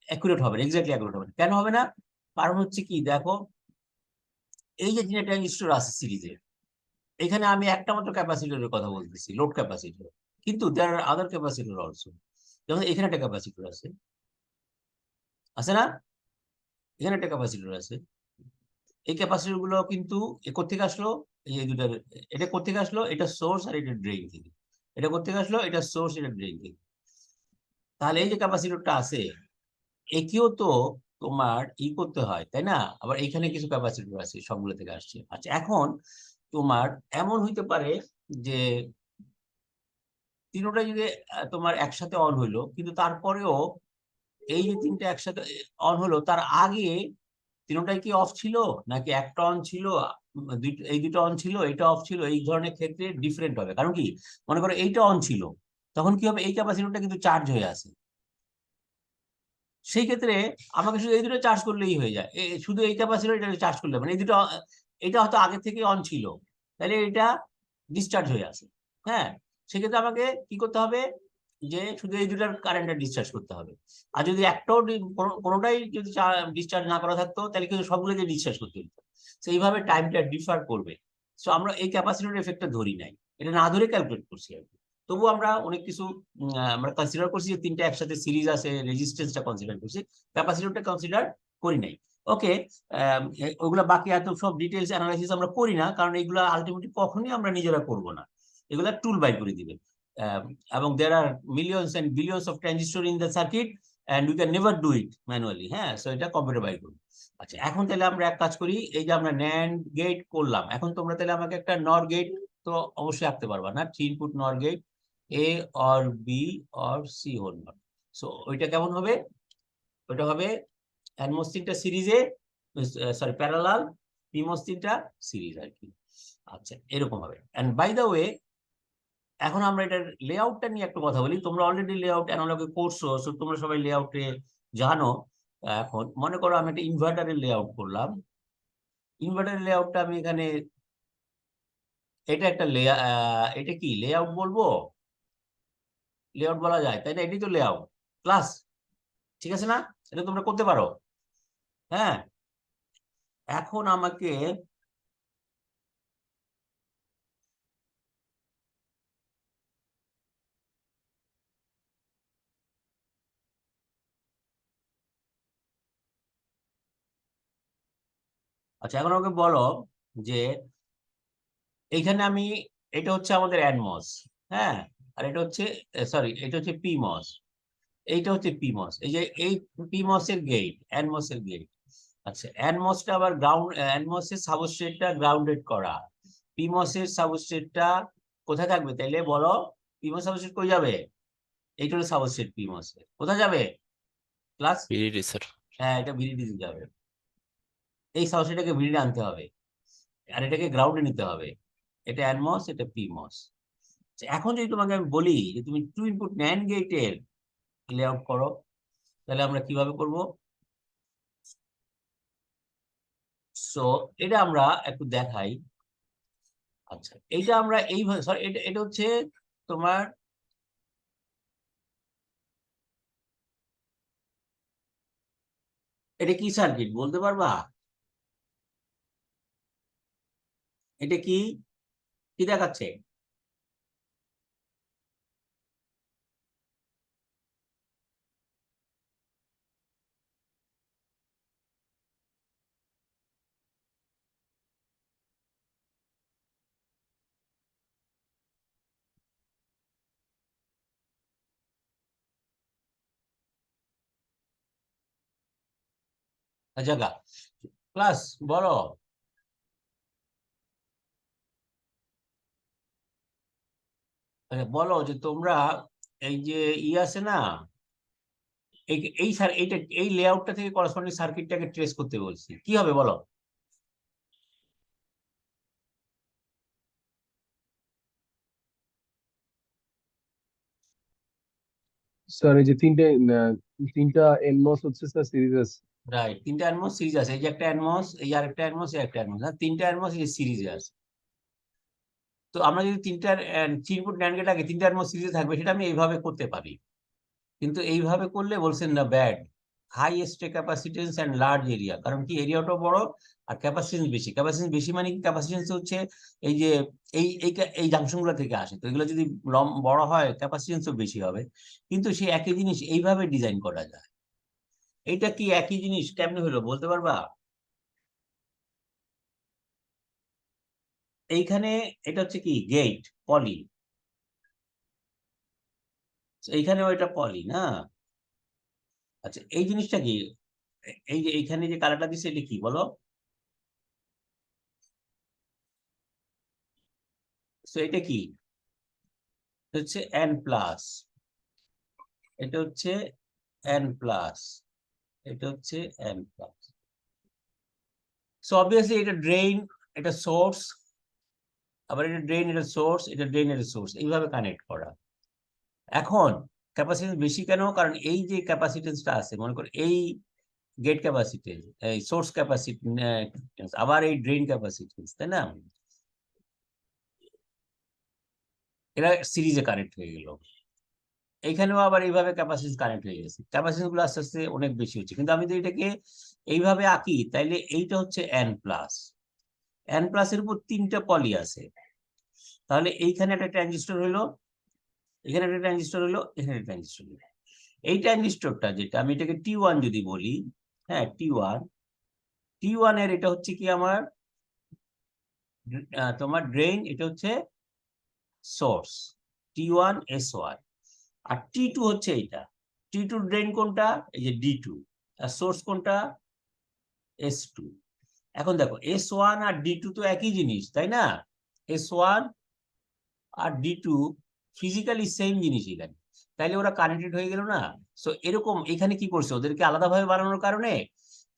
অ্যাকুরেট হবে না, এক্স্যাক্টলি অ্যাকুরেট হবে না। কেন হবে না? কারণ হচ্ছে কি দেখো, এই যে তিনটা ট্রানজিস্টর আছে সিরিজে, এখানে আমি একটা মাত্র ক্যাপাসিটরের কথা বলতেছি, লোড ক্যাপাসিটর, কিন্তু দেয়ার আর আদার ক্যাপাসিটর অলসো। যেমন এখানে একটা ক্যাপাসিটর আছে, আছে না? এখানে একটা ক্যাপাসিটর আছে। এই ক্যাপাসিটর গুলো কিন্তু কোত্থেকে আসলো? এই দুটার, এটা কোত্থেকে আসলো? এটা সোর্স আর এটা ড্রেন থেকে। এটা কোত্থেকে আসলো? এটা সোর্স, এটা ড্রেন থেকে। তাহলে এই যে ক্যাপাসিটরটা আছে, একেও তো তোমার করতে হয়, তাই না? আবার এখানে কিছু ক্যাপাসিটর আছে, সবগুলো থেকে আসছে। আচ্ছা, এখন তোমার এমন হইতে পারে যে তিনোটা যদি তোমার একসাথে অন হইলো, কিন্তু তারপরেও এই যে তিনটা একসাথে অন হলো, তার আগে তিনোটাই কি অফ ছিল, নাকি একটা অন ছিল, এই দুটো অন ছিল, এটা অফ ছিল? এই ধরনের ক্ষেত্রে ডিফারেন্ট হবে। কারণ কি, মনে করো এইটা অন ছিল, তখন কি হবে? এই ক্যাপাসিটরটা কিন্তু চার্জ হয়ে আছে। সেই ক্ষেত্রে আমাকে শুধু এই দুটো চার্জ করলেই হয়ে যায়, শুধু এই ক্যাপাসিটর এটা চার্জ করলে, মানে এই দুটো, এটা হয়তো আগে থেকে অন ছিল, তাহলে এটা ডিসচার্জ হয়ে আছে। হ্যাঁ, সেক্ষেত্রে আমাকে কি করতে হবে? যে শুধু এই দুটার কারেন্টটা ডিসচার্জ করতে হবে। আর যদি একটাও কোনোটাই যদি ডিসচার্জ না করা থাকতো, তাহলে কিন্তু সবগুলোকে ডিসচার্জ করতে হতো। তো এইভাবে টাইমটা ডিফার করবে। সো আমরা এই ক্যাপাসিটর এফেক্টটা ধরি নাই, এটা না ধরে ক্যালকুলেট করছি আর কি। তবু আমরা অনেক কিছু আমরা কনসিডার করছি, যে তিনটা একসাথে সিরিজ আছে, রেজিস্ট্যান্সটা কনসিডার করছি, ক্যাপাসিটরটা কনসিডার করি নাই। ওকে, ওগুলা বাকি এত সব ডিটেলস অ্যানালাইসিস আমরা করি না, কারণ এগুলা আলটিমেটলি কখনোই আমরা নিজেরা করব না, এগুলা টুল বাই করে দিবে। এবং there are millions and billions of transistor in the circuit, and we can never do it manually. হ্যাঁ, সো এটা কম্পিউটার বাই করবে। আচ্ছা, এখন তাহলে আমরা এক কাজ করি, এই যে আমরা ন্যান্ড গেট করলাম, এখন তোমরা তাহলে আমাকে একটা নর গেট তো অবশ্যই আঁকতে পারবা না, 3 input nor gate, A or B or C whole not. So ওইটা কেমন হবে? ওইটা হবে অ্যানমোস্টিনটা সিরিজে, সরি প্যারালাল, পিমোস্টিনটা সিরিজ আর কি। আচ্ছা, এরকম হবে। এন্ড বাই দ্য ওয়ে, এখন আমরা এটার লেআউটটা নিয়ে একটু কথা বলি। তোমরা অলরেডি লেআউট অ্যানালগে করছো, সো তোমরা সবাই লেআউটে জানো। এখন মনে করো আমি একটা ইনভার্টারের লেআউট করলাম। ইনভার্টারের লেআউটটা আমি এখানে, এটা একটা এটা কি লেআউট বলবো? লেআউট বলা যায়, তাই না? এটাই তো লেআউট ক্লাস, ঠিক আছে না? এটা তোমরা করতে পারো। হ্যাঁ, এখন আমাকে, আচ্ছা এখন আমাকে বলো যে এইখানে আমি, এটা হচ্ছে আমাদের অ্যানমস, হ্যাঁ, আর এটা হচ্ছে, সরি, এটা হচ্ছে পিমস, এইটা হচ্ছে পিমস, এই যে এই পিমস এর গেট, অ্যানমস এর গেট। আচ্ছা, অ্যানমসটা আবার গ্রাউন্ড, অ্যানমস এর সাবস্ট্রেটটা গ্রাউন্ডেড করা, পিমস এর সাবস্ট্রেটটা কোথায় থাকবে তাইলে বলো? পিমস সাবস্ট্রেট কই যাবে? এইটা হলো সাবস্ট্রেট পিমস এর, কোথায় যাবে ক্লাস? VDD sir. হ্যাঁ, এটা ভিডিডি যাবে, এই সাবস্ট্রেটটাকে ভিডিডি আনতে হবে, আর এটাকে গ্রাউন্ডে নিতে হবে। এটা অ্যানমস, এটা পিমস। এখন যদি তোমাকে আমি বলি যে তুমি 2 ইনপুট ন্যান্ড গেটের লেআউট করো, তাহলে আমরা কিভাবে করব? সো এটা আমরা একটু দেখাই। আচ্ছা, এইটা আমরা এইভাবে, সরি, এটা এটা হচ্ছে তোমার, এটা কি সার্কিট বলতে পারবা? এটা কি, কি দেখাচ্ছে? জায়গা ক্লাস বলো। বলো যে তোমরা এই যে আছে না, এই এই স্যার এইটা এই লেআউটটা থেকে করসপন্ডিং সার্কিটটাকে ট্রেস করতে বলছি, কি হবে বলো? স্যার এই যে তিনটা এনমস হচ্ছে স্যার সিরিজ আছে। রাইট, তিনটা অ্যানমস সিরিজ আছে, এই যে একটা অ্যানমস, এই আরেকটা অ্যানমস, এই একটা অ্যানমস, হ্যাঁ তিনটা অ্যানমস এই যে সিরিজে আছে। তো আমরা যদি তিনটার ইনপুট ন্যান্ড গেট আগে তিনটা অ্যানমস সিরিজে থাকবে, সেটা আমি এইভাবে করতে পারি। কিন্তু এইভাবে করলে বলছেন না bad, high stay capacitance and large area, কারণ কি এরিয়াটাও বড় আর ক্যাপাসিটেন্স বেশি। ক্যাপাসিটেন্স বেশি মানে কি, ক্যাপাসিটেন্স হচ্ছে এই যে এই জাংশনগুলো থেকে আসে, তো এগুলো যদি বড় হয় ক্যাপাসিটেন্সও বেশি হবে। কিন্তু সেই একই জিনিস এইভাবে ডিজাইন করা যায়। এইটা কি একই জিনিস কেমনে হলো বলতে পারবা? এইখানে এটা হচ্ছে কি গেট পলি, এইখানেও এটা পলি না। আচ্ছা এই জিনিসটা কি, এই যে এইখানে যে কালারটা দিচ্ছে এটা কি বলো? তো এটা কি হচ্ছে এন প্লাস, এটা হচ্ছে এন প্লাস, এটা হচ্ছে এন প্লাস। সো অবভিয়াসলি এটা ড্রেন, এটা সোর্স, আবার এটা ড্রেন, এটা সোর্স, এটা ড্রেন, এটা সোর্স, এইভাবে কানেক্ট করা। এখন ক্যাপাসিটেন্স বেশি কেন? কারণ এই যে ক্যাপাসিটেন্সটা আছে, মনে করো এই গেট ক্যাপাসিটেন্স, এই সোর্স ক্যাপাসিটেন্স, আবার এই ড্রেন ক্যাপাসিটেন্স, তাই না? এরা সিরিজে কানেক্ট হয়ে গেল। এইখানেও আবার এইভাবে ক্যাপাসিটি কানেক্ট হয়ে গেছে, ক্যাপাসিটি গুলো আস্তে আস্তে অনেক বেশি হচ্ছে। কিন্তু আমি যদি এটাকে এইভাবে আঁকি, তাইলে এইটা হচ্ছে এন প্লাস, এন প্লাস এর উপর তিনটা পলি আছে, তাহলে এইখানে একটা ট্রানজিস্টর হলো, এখানে একটা ট্রানজিস্টর হলো, এখানে একটা ট্রানজিস্টর হলো। এই ট্রানজিস্টরটা যেটা আমি এটাকে T1 যদি বলি, হ্যাঁ T1, T1 এর এটা হচ্ছে কি আমার তোমার ড্রেন, এটা হচ্ছে সোর্স T1S1, আর T2 হচ্ছে এইটা, T2 ড্রেন কোনটা, এই যে D2, আর সোর্স কোনটা S2। এখন দেখো S1 আর D2 তো একই জিনিস তাই না, S1 আর D2 ফিজিক্যালি সেম জিনিস এখানে, তাইলে ওরা কানেক্টেড হয়ে গেল না? সো এরকম এখানে কি করছে, ওদেরকে আলাদাভাবে বানানোর কারণে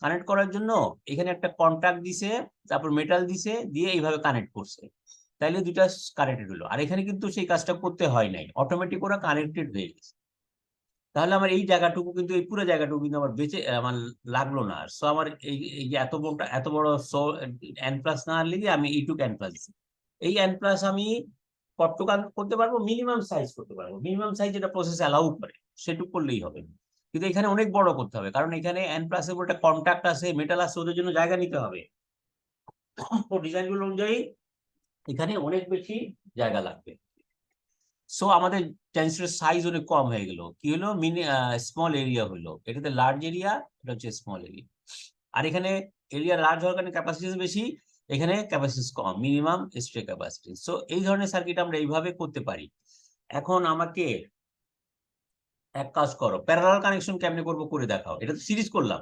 কানেক্ট করার জন্য এখানে একটা কন্টাক্ট দিছে, তারপর মেটাল দিছে, দিয়ে এইভাবে কানেক্ট করছে, তাইলে দুইটা কানেক্টেড হলো। আর এখানে কিন্তু সেই কাজটা করতে হয় নাই, অটোমেটিক ওরা কানেক্টেড হয়ে গেছে। তাহলে আমার এই জায়গাটুকু কিন্তু, এই পুরো জায়গাটুকু কিন্তু আমার বেঁচে আমার লাগলো না। সো আমার এই যে এত বড় এন প্লাস না লিখে আমি এইটুকু এন প্লাস দিচ্ছি। এই এন প্লাস আমি কতটুকু করতে পারবো, মিনিমাম সাইজ করতে পারবো, মিনিমাম সাইজ যেটা প্রসেস অ্যালাউ করে সেটুকু করলেই হবে। কিন্তু এখানে অনেক বড় করতে হবে, কারণ এখানে এন প্লাস এর একটা কন্ট্যাক্ট আছে, মেটাল আছে, ওদের জন্য জায়গা নিতে হবে। তো ডিজাইন গুলো অনুযায়ী এখানে অনেক বেশি জায়গা লাগবে। সো আমাদের ট্রানজিস্টরের সাইজ অনেক কম হয়ে গেল, কি হলো স্মল এরিয়া হলো, এটাতে লার্জ এরিয়া, এটা হচ্ছে স্মল এরিয়া। আর এখানে এরিয়া লার্জ হওয়ার কারণে ক্যাপাসিটি বেশি, এখানে ক্যাপাসিটি কম, মিনিমাম স্ট্রে ক্যাপাসিটি। সো এই ধরনের সার্কিট আমরা এইভাবে করতে পারি। এখন আমাকে এক কাজ করো, প্যারালাল কানেকশন কেমনে করবো করে দেখাও। এটা তো সিরিজ করলাম,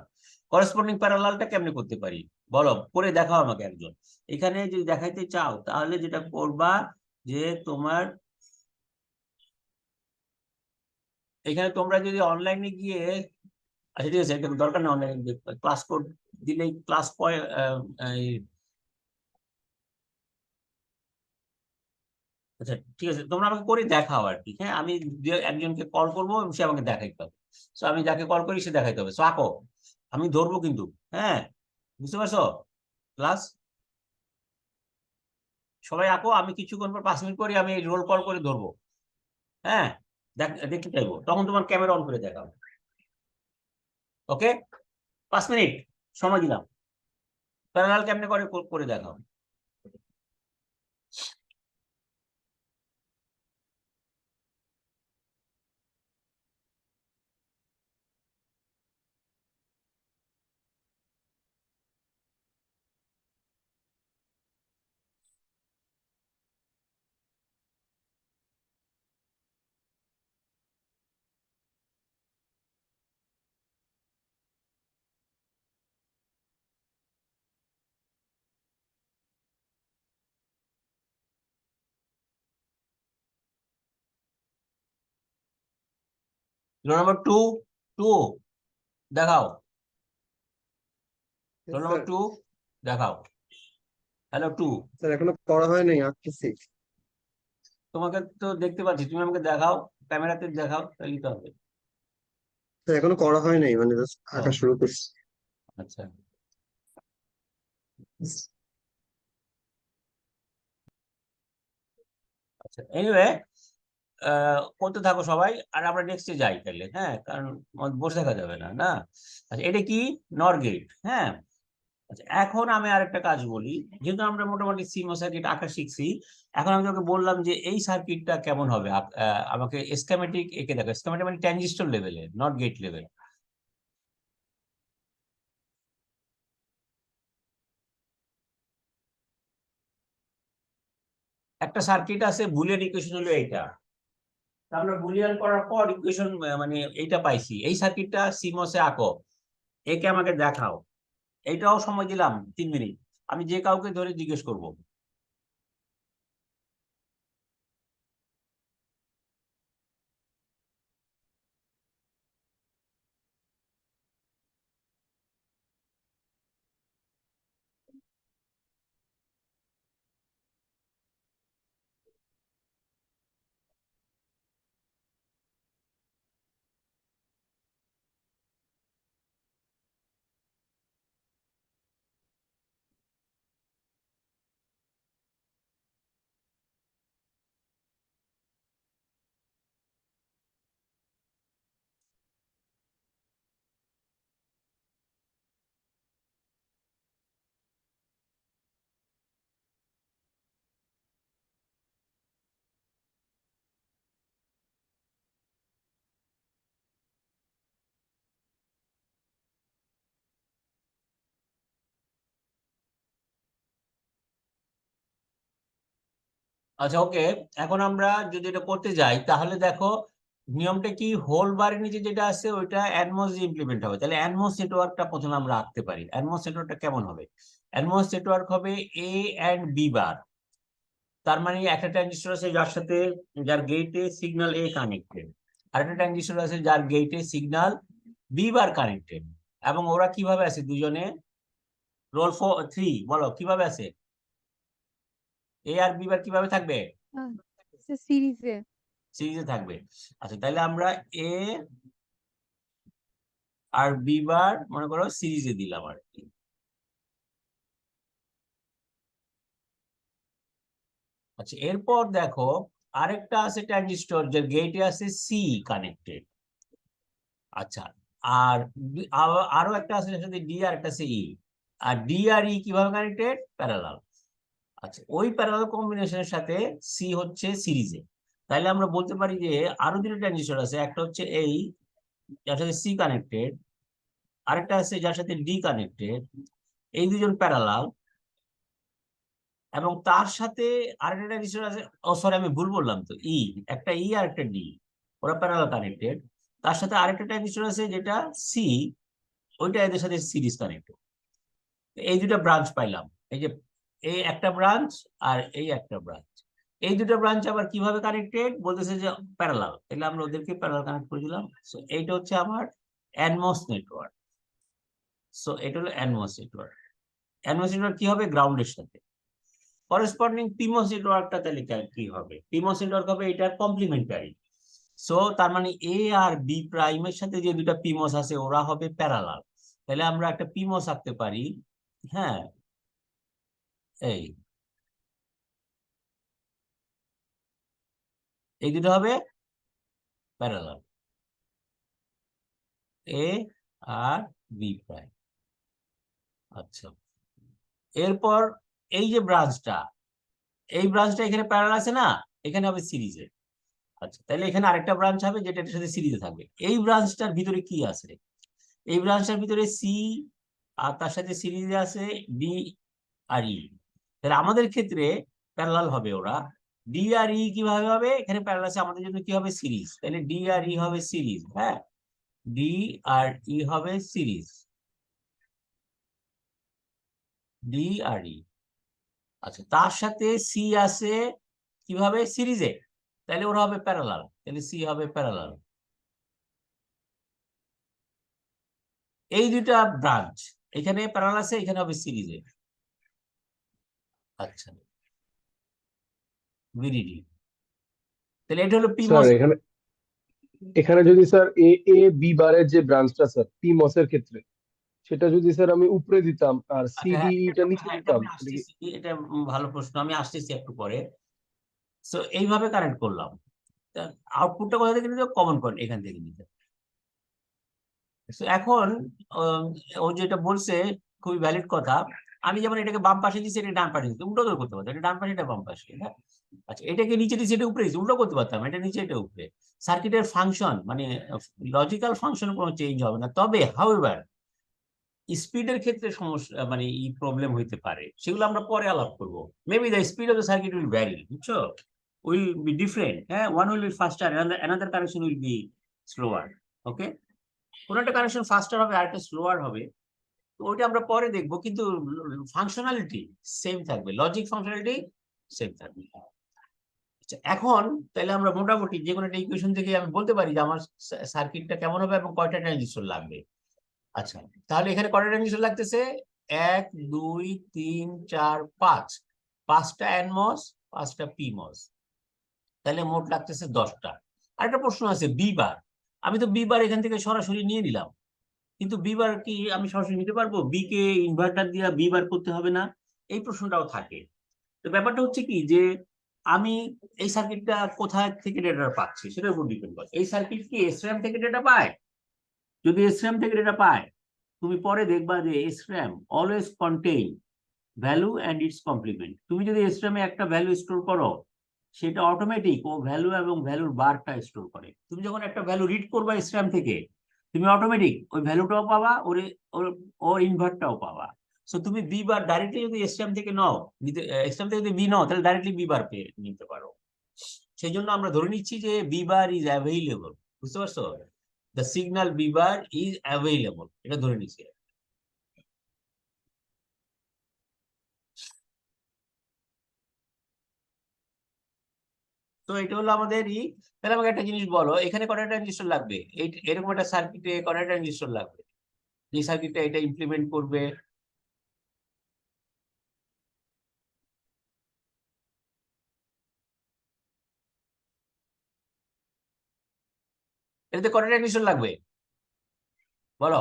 করেসপন্ডিং প্যারালালটা কেমনে করতে পারি বলো, করে দেখাও আমাকে একজন। এখানে যদি দেখাইতে চাও তাহলে যেটা করবা, যে তোমার এখানে তোমরা যদি অনলাইনে গিয়ে, আচ্ছা ঠিক আছে, এটা দরকার নেই অনলাইনে ক্লাস কোড দিলেই ক্লাস আচ্ছা ঠিক আছে, তোমরা আমাকে করে দেখাও আর কি। হ্যাঁ আমি একজনকে কল করবো, সে আমাকে দেখাইতে হবে। সো আমি যাকে কল করি সে দেখাইতে হবে। সো আঁকো, আমি ধরবো কিন্তু। হ্যাঁ বুঝতে পারছো ক্লাস? সবাই আঁকো, আমি কিছুক্ষণ পর 5 মিনিট পরে আমি রোল কল করে ধরবো। হ্যাঁ দেখতে চাইবো, তখন তোমার ক্যামেরা অন করে দেখাও। ওকে, 5 মিনিট সময় দিলাম, প্যারালাল কেমনে করে করে দেখাও। রোল নাম্বার 2 2 দেখাও, রোল নাম্বার 2 দেখাও। হ্যালো 2, স্যার এখনো করা হয় নাই, আঁকতেছি। তোমাকে তো দেখতে পাচ্ছি, তুমি আমাকে দেখাও, ক্যামেরাতে দেখাও, তাহলে তো হবে। স্যার এখনো করা হয় নাই, মানে just আঁকা ও। শুরু করছি। আচ্ছা, আচ্ছা, এনিওয়ে করতে থাকো সবাই, আর আমরা নেক্সটে যাই তাহলে, হ্যাঁ, কারণ বসে থাকা যাবে না, না? আচ্ছা, এটা কি নর গেট, হ্যাঁ। আচ্ছা, এখন আমি আরেকটা কাজ বলি, যেহেতু আমরা মোটামুটি সিমো সার্কিট আঁকা শিখছি, এখন আমি তোকে বললাম যে এই সার্কিটটা কেমন হবে, আমাকে স্কেমেটিক এঁকে দেখো। স্কেমেটিক মানে ট্রানজিস্টর লেভেলে, নট গেট লেভেল। একটা সার্কিট আছে, বুলিয়ান ইকুয়েশন হলো এইটা। তা আমরা বুলিয়ান করার পর ইকুয়েশন মানে এইটা পাইছি, এই সার্কিটটা সিমোসে আঁকো, একে আমাকে দেখাও। এইটাও সময় দিলাম 3 মিনিট, আমি যে কাউকে ধরে জিজ্ঞেস করব। আচ্ছা, ওকে। এখন আমরা যদি এটা করতে যাই, তাহলে দেখো নিয়মটা কি, হোল বারের নিচে যেটা আছে ওইটা অ্যানমোস ইমপ্লিমেন্ট হবে। তাহলে অ্যানমোস নেটওয়ার্কটা প্রথমে আমরা আঁকতে পারি। অ্যানমোস নেটওয়ার্কটা কেমন হবে? অ্যানমোস নেটওয়ার্ক হবে এ এন্ড বি বার। তার মানে একটা ট্রানজিস্টর আছে যার সাথে, যার গেটে সিগন্যাল এ কানেক্টেড, আর একটা ট্রানজিস্টর আছে যার গেটে সিগন্যাল বি বার কানেক্টেড। এবং ওরা কিভাবে আছে দুজনে? রোল 3 বলো কিভাবে আছে? এ আর বি বার কিভাবে থাকবে? সিরিজে। সিরিজে থাকবে। আচ্ছা, তাহলে আমরা এ আর বি বার মনে করো সিরিজে দিলাম আর কি। আচ্ছা, এরপর দেখো আরেকটা আছে ট্রানজিস্টর যার গেটে আছে সি কানেক্টেড। আচ্ছা, আর আরো একটা আছে যার সাথে ডি, আর একটা আছে ই। আর ডি আর ই কিভাবে কানেক্টেড? প্যারালাল। আচ্ছা, ওই প্যারালাল কম্বিনেশনের সাথে সি হচ্ছে সিরিজে। তাহলে আমরা বলতে পারি যে আরো দুটো ট্রানজিস্টর আছে, একটা হচ্ছে এই যার সাথে সি কানেক্টেড, আরেকটা আছে যার সাথে ডি কানেক্টেড। এই দুজন প্যারালাল, এবং তার সাথে আরেকটা ট্রানজিস্টর আছে, ও সরি আমি ভুল বললাম, তো ই, একটা ই আর একটা ডি, ওরা প্যারালাল কানেক্টেড। তার সাথে আরেকটা ট্রানজিস্টর আছে যেটা সি, ওইটা এদের সাথে সিরিজ কানেক্টেড। এই দুটো ব্রাঞ্চ পাইলাম, এই যে এই একটা ব্রাঞ্চ আর এই একটা ব্রাঞ্চ। এই দুটো ব্রাঞ্চ আবার কিভাবে কানেক্টেড বলতেছে যে প্যারালাল, তাহলে আমরা ওদেরকে প্যারালাল কানেক্ট করে দিলাম। সো এইটা হচ্ছে আমার এনমস নেটওয়ার্ক। সো এটা হলো এনমস নেটওয়ার্ক। এনমস নেটওয়ার্ক কি হবে? গ্রাউন্ডের সাথে। করেসপন্ডিং পিমস নেটওয়ার্কটা তাহলে কি হবে? পিমস নেটওয়ার্ক হবে এটার কমপ্লিমেন্টারি। সো তার মানে এ আর বি প্রাইমের সাথে যে দুটা পিমস আছে ওরা হবে প্যারালাল। তাহলে আমরা একটা পিমস আঁকতে পারি, হ্যাঁ, এই দুটো হবে প্যারালাল, এ আর বি প্রাইম। আচ্ছা, এরপর এই যে ব্রাঞ্চটা, এই ব্রাঞ্চটা এখানে প্যারালাল আছে না, এখানে হবে সিরিজে। আচ্ছা, তাহলে এখানে আরেকটা ব্রাঞ্চ হবে যেটা এটার সাথে সিরিজে থাকবে। এই ব্রাঞ্চটার ভিতরে কি আছে? এই ব্রাঞ্চটার ভিতরে সি, আর তার সাথে সিরিজে আছে ডি আর ই। তাহলে আমাদের ক্ষেত্রে প্যারালাল হবে ওরা। ডি আর ই কিভাবে হবে? এখানে প্যারালাল আছে, আমাদের জন্য কি হবে? সিরিজ। তাহলে ডি আর ই হবে সিরিজ, হ্যাঁ, ডি আর ই হবে সিরিজ, ডি আর ই। আচ্ছা, তার সাথে সি আছে কিভাবে? সিরিজে। তাহলে ওরা হবে প্যারালাল, তাহলে সি হবে প্যারালাল। এই দুইটা ব্রাঞ্চ এখানে প্যারালাল আছে, এখানে হবে সিরিজে। আচ্ছা, ভিডিডি, তাহলে এটা হলো স্যার পিমস। এখানে এখানে যদি স্যার এ এ বি বারের যে ব্রাঞ্চটা স্যার পি মসের ক্ষেত্রে, সেটা যদি স্যার আমি উপরে দিতাম আর সি আচ্ছা, ডি হ্যাঁ, টা নিচে হ্যাঁ, এটা দিতাম, আমি এটা কি? আসতেছি, এটা ভালো প্রশ্ন, আমি আসতেছি একটু পরে। সো এইভাবে কানেক্ট করলাম, আউটপুটটা কোথা থেকে নিতে? কমন পয়েন্ট এখান থেকে নিতে। So এখন আহ, ও যেটা বলছে খুবই ভ্যালিড কথা। আমি যেমন এটাকে বাম পাশে দিচ্ছি, এটা ডান পাশে দিচ্ছি, উল্টো করে করতে পারতাম, এটা ডান পাশে, এটা বাম পাশে, হ্যাঁ। আচ্ছা, এটাকে নিচে দিচ্ছি, এটা উপরে দিচ্ছি, উল্টো করতে পারতাম, এটা নিচে, এটা উপরে। সার্কিটের ফাংশন মানে লজিক্যাল ফাংশন কোনো চেঞ্জ হবে না, তবে হাউএভার স্পিডের ক্ষেত্রে সমস্যা মানে এই প্রবলেম হইতে পারে, সেগুলো আমরা পরে আলাপ করবো। Maybe the speed of the circuit will vary, বুঝছো, উইল বি ডিফারেন্ট। হ্যাঁ, one will be faster, another connection will be slower. Okay, কোন একটা কানেকশন ফাস্টার হবে, আরেকটা স্লোয়ার হবে, তো ওইটা আমরা পরে দেখবো, কিন্তু ফাংশনালিটি সেম থাকবে, লজিক ফাংশনালিটি সেম থাকবে। আচ্ছা, এখন তাহলে আমরা মোটামুটি যে কোনো একটা ইকুয়েশন থেকে আমি বলতে পারি যে আমার সার্কিটটা কেমন হবে এবং কয়টা ট্রানজিস্টর লাগবে। আচ্ছা, তাহলে এখানে কয়টা ট্রানজিস্টর লাগতেছে? 1 2 3 4 5, 5টা এনমস, 5টা পিমস, তাহলে মোট লাগতেছে 10টা। আরেকটা প্রশ্ন আছে, বি বার। আমি তো বি বার এখান থেকে সরাসরি নিয়ে নিলাম, কিন্তু বি বার কি আমি সরাসরি নিতে পারবো? বি কে ইনভার্টার দিয়ে বি বার করতে হবে না? এই প্রশ্নটাও থাকে। তো ব্যাপারটা হচ্ছে কি যে আমি এই সার্কিটটা কোথায় থেকে ডেটা পাচ্ছি সেটার উপর ডিপেন্ড করে। এই সার্কিট কি এসরাম থেকে ডেটা পায়? যদি এসরাম থেকে ডেটা পায়, তুমি পরে দেখবা যে SRAM always contain value and its complement. তুমি যদি এসরামে একটা ভ্যালু স্টোর করো, সেটা অটোমেটিক ও ভ্যালু এবং ভ্যালুর বারটা স্টোর করে। তুমি যখন একটা ভ্যালু রিড করবা এসরাম থেকে, তুমি অটোমেটিক ওই ভ্যালুটাও পাবা, ওর ইনভার্টটাও পাবা। সো তুমি বি বার ডাইরেক্টলি যদি এসরাম থেকে নাও, এসরাম থেকে যদি বি নাও, তাহলে ডাইরেক্টলি বি বার পেয়ে নিতে পারো। সেই জন্য আমরা ধরে নিচ্ছি যে বি বার ইজ অ্যাভেইলেবল, বুঝতে পারছো? The signal B bar is available, এটা ধরে নিচ্ছি। তো এটা হলো আমাদের তাহলে আমাকে একটা জিনিস বলো, এখানে কয়টা ট্রানজিস্টর লাগবে? এরকম একটা সার্কিটে কয়টা ট্রানজিস্টর লাগবে যে সার্কিটটা এটা ইমপ্লিমেন্ট করবে? এটাতে কয়টা ট্রানজিস্টর লাগবে বলো?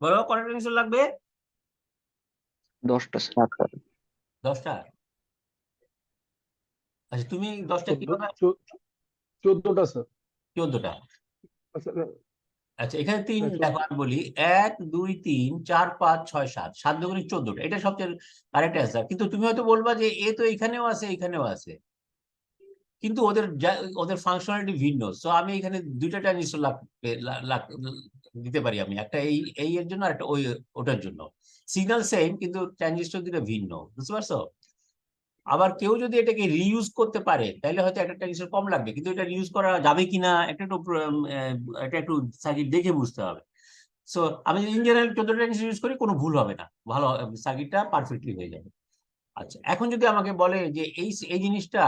বলো কয়টা ট্রানজিস্টর লাগবে? 10টা স্যার। 10টা? আচ্ছা, তুমি 10টা কিভাবে? 14টা স্যার। 14টা? আচ্ছা, আচ্ছা, এখানে তিন, হ্যাঁ, দেখো 14টা। আমি বলি 1 2 3 4 5 6 7, 7 দুগুণে 14টা, এটা সবচেয়ে কারেক্ট অ্যান্সার। কিন্তু তুমি হয়তো বলবা যে এ তো এখানেও আছে, এখানেও আছে, কিন্তু ওদের ফাংশনালিটি ভিন্ন। সো আমি এখানে দুইটা ট্রানজিস্টর দিতে পারি, আমি একটা এই এর জন্য আর একটা ওটার জন্য। সিগন্যাল সেম, কিন্তু ট্রানজিস্টর দুটো ভিন্ন, বুঝতে পারছো? আবার কেউ যদি এটাকে রিইউজ করতে পারে, তাহলে হয়তো একটা ট্রানজিস্টর কম লাগবে, কিন্তু এটা রিউজ করা যাবে কিনা এটা একটু সার্কিট দেখে বুঝতে হবে। সো আমি যদি ইন জেনারেল 14টা ট্রানজিস্টর ইউজ করি, কোনো ভুল হবে না, ভালো সার্কিটটা পারফেক্টলি হয়ে যাবে। আচ্ছা, এখন যদি আমাকে বলে যে এই জিনিসটা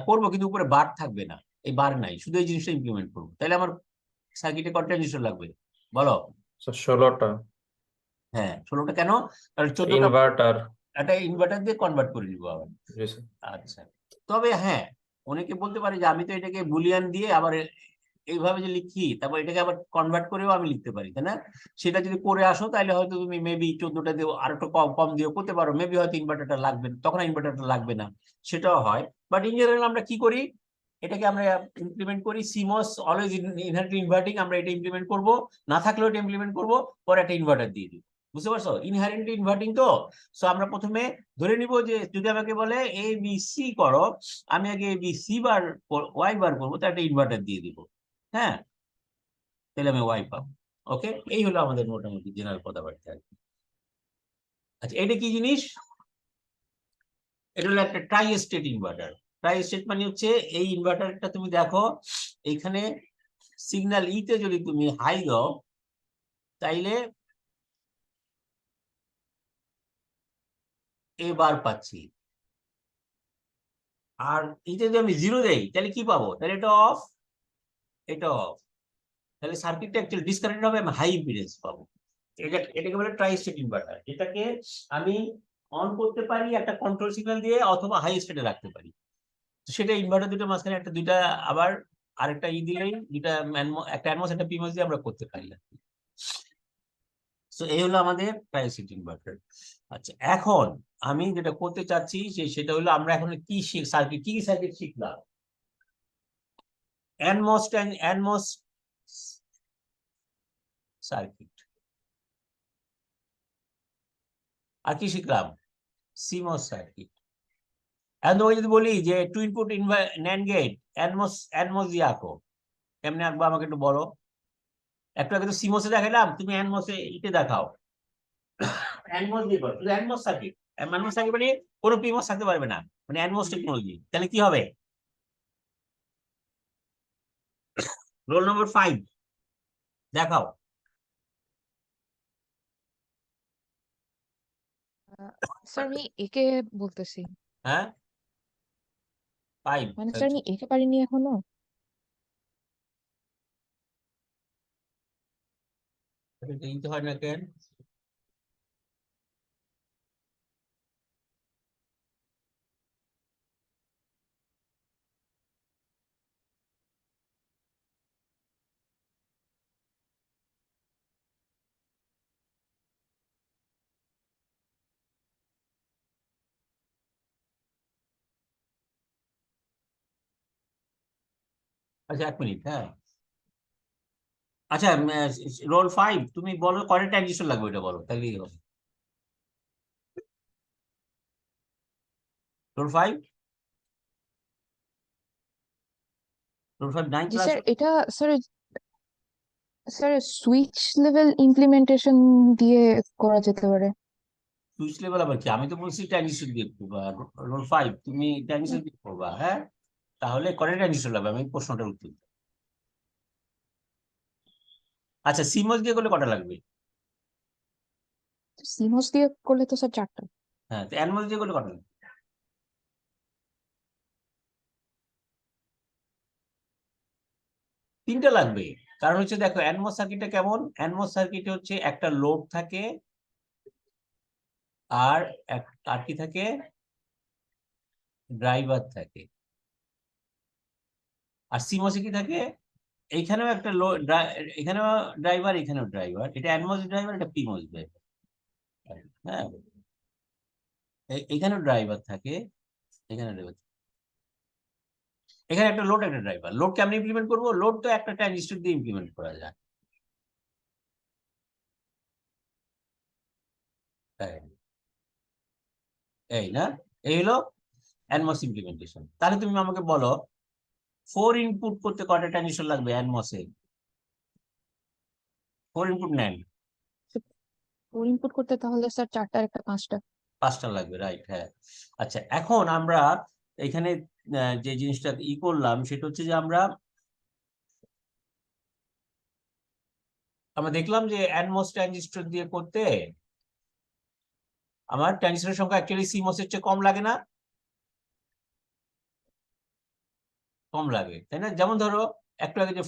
করবো, কিন্তু উপরে বার থাকবে না, এই বার নাই, শুধু এই জিনিসটা ইমপ্লিমেন্ট করবো, তাহলে আমার সার্কিটে কত ট্রানজিস্টর লাগবে বলো? 16টা। হ্যাঁ, 16টা কেন? কারণ 14টা ইনভার্টার। একটা ইনভার্টার দিয়ে কনভার্ট করে নিবো আবার। জি স্যার। আচ্ছা, তবে হ্যাঁ, অনেকে বলতে পারে যে আমি তো এটাকে বুলিয়ান দিয়ে আবার এইভাবে যে লিখি, তারপর এটাকে আবার কনভার্ট করেও আমি লিখতে পারি, তাই না? সেটা যদি করে আসো, তাহলে হয়তো তুমি মেবি 14টা দিয়ে আর একটু কম কম দিয়েও করতে পারো, মেবি হয়তো ইনভার্টারটা লাগবে না, তখন ইনভার্টারটা লাগবে না, সেটাও হয়। বাট ইন জেনারেল আমরা কি করি, এটাকে আমরা ইমপ্লিমেন্ট করি সিমস অলওয়েজ ইনহারেন্টলি ইনভার্টিং, আমরা এটা ইমপ্লিমেন্ট করব, না থাকলেও এটা ইমপ্লিমেন্ট করব, পরে একটা ইনভার্টার দিয়ে দিব, বুঝতে পারছো? ইনহারেন্টলি ইনভার্টিং তো। সো আমরা প্রথমে ধরে নিব যে যদি আমাকে বলে এ বি সি করো, আমি আগে A B C bar y bar করবো, তো একটা ইনভার্টার দিয়ে দিব, হ্যাঁ, তাহলে আমি ওয়াই পাবো। ওকে, এই হলো আমাদের মোটামুটি জেনারেল কথাবার্তা আর কি। আচ্ছা, এটা কি জিনিস? এটা হলো একটা try state inverter. Try state মানে হচ্ছে এই ইনভার্টারটা তুমি দেখো, এইখানে সিগন্যাল ইতে যদি তুমি হাই দাও, তাইলে এ বার পাচ্ছি, আর এটা যদি আমি 0 দেই তাহলে কি পাবো, তাহলে এটা অফ, এটা অফ, তাহলে সার্কিটটা অ্যাকচুয়ালি ডিসকানেক্ট হবে, আমি হাই ইম্পিডেন্স পাবো। এটাকে বলে ট্রাই স্টেট ইনভার্টার। এটাকে আমি অন করতে পারি একটা কন্ট্রোল সিগন্যাল দিয়ে, অথবা হাই স্টেটে রাখতে পারি। তো সেটা ইনভার্টার দুটো মাঝখানে একটা দুইটা, আবার আরেকটা দিলেই দুইটা একটা অ্যানমস একটা পিমস দিয়ে আমরা করতে পারি। তো এই হলো আমাদের ট্রাই স্টেট ইনভার্টার। আচ্ছা, এখন আমি যেটা করতে চাচ্ছি সেটা হলো আমরা এখন কি সার্কিট, কি সার্কিট শিখলাম? এনমস সার্কিট, আর কি শিখলাম? CMOS circuit. এখন তোমাকে যদি বলি যে two input NAND gate NMOS দিয়ে আঁকো, কেমনে আঁকবো আমাকে একটু বলো। একটু আগে তো সিমসে দেখালাম, তুমি এনমসে ইতে দেখাও। এনমস দিয়ে করো, শুধু এনমস সার্কিট। এনমস সার্কিট মানে কোনো পিমস থাকতে পারবে না, মানে এনমস টেকনোলজি। তাহলে কি হবে? রোল নম্বর 5 দেখাও। স্যার আমি একে বলতেছি, হ্যাঁ, 5। মানে স্যার আমি একে পারিনি এখনো। এইতে হয় না কেন? আচ্ছা, 1 মিনিট। হ্যাঁ, আচ্ছা, রোল 5 তুমি বলো কয়টা ট্রানজিশন লাগবে, এটা বলো তাহলেই হবে। রোল 5, রোল 5 9 জি ক্লাস। স্যার, এটা sir sir switch level implementation দিয়ে করা যেতে পারে। সুইচ লেভেল আবার কি? আমি তো বলছি ট্রানজিশন দিয়ে করবা। রোল 5 তুমি ট্রানজিশন দিয়ে করবা। হ্যাঁ, তাহলে কয়টা ট্রানজিশন লাগবে আমি প্রশ্নটার উত্তর দিই। আচ্ছা, সিমস দিয়ে করলে কটা লাগবে? সিমস দিয়ে করলে তো স্যার 4টা। হ্যাঁ, তো এনমস দিয়ে করলে কটা লাগবে? 3টা লাগবে। কারণ হচ্ছে দেখো, এনমস সার্কিটটা কেমন, এনমস সার্কিটে হচ্ছে একটা লোড থাকে, আর আর কি থাকে, ড্রাইভার থাকে। আর সিমসে কি থাকে, এইখানেও একটা এখানেও ড্রাইভার, এখানেও ড্রাইভার। এটা এনমস ড্রাইভার, এটা পিমস ড্রাইভার। হ্যাঁ, এখানেও ড্রাইভার থাকে, এখানে ড্রাইভার। এখানে একটা লোড, একটা ড্রাইভার। লোড কেমন ইমপ্লিমেন্ট করবো? লোড তো একটা ট্রানজিস্টর দিয়ে ইমপ্লিমেন্ট করা যায়। তাই, এই না, এই হলো এনমস ইমপ্লিমেন্টেশন। তাহলে তুমি আমাকে বলো 4 ইনপুট করতে কয়টা ট্রানজিস্টর লাগবে এনমসে? 4 ইনপুট নেন, ওর ইনপুট করতে তাহলে স্যার 4টার একটা 5টা। 5টা লাগবে, রাইট। হ্যাঁ, আচ্ছা, এখন আমরা এখানে যে জিনিসটা করলাম সেটা হচ্ছে যে আমরা দেখলাম যে এনমস ট্রানজিস্টর দিয়ে করতে আমার ট্রানজিস্টরের সংখ্যা অ্যাকচুয়ালি সিমস এর চেয়ে কম লাগে না? কম লাগে, তাই না? যেমন ধরো একটু আগে যে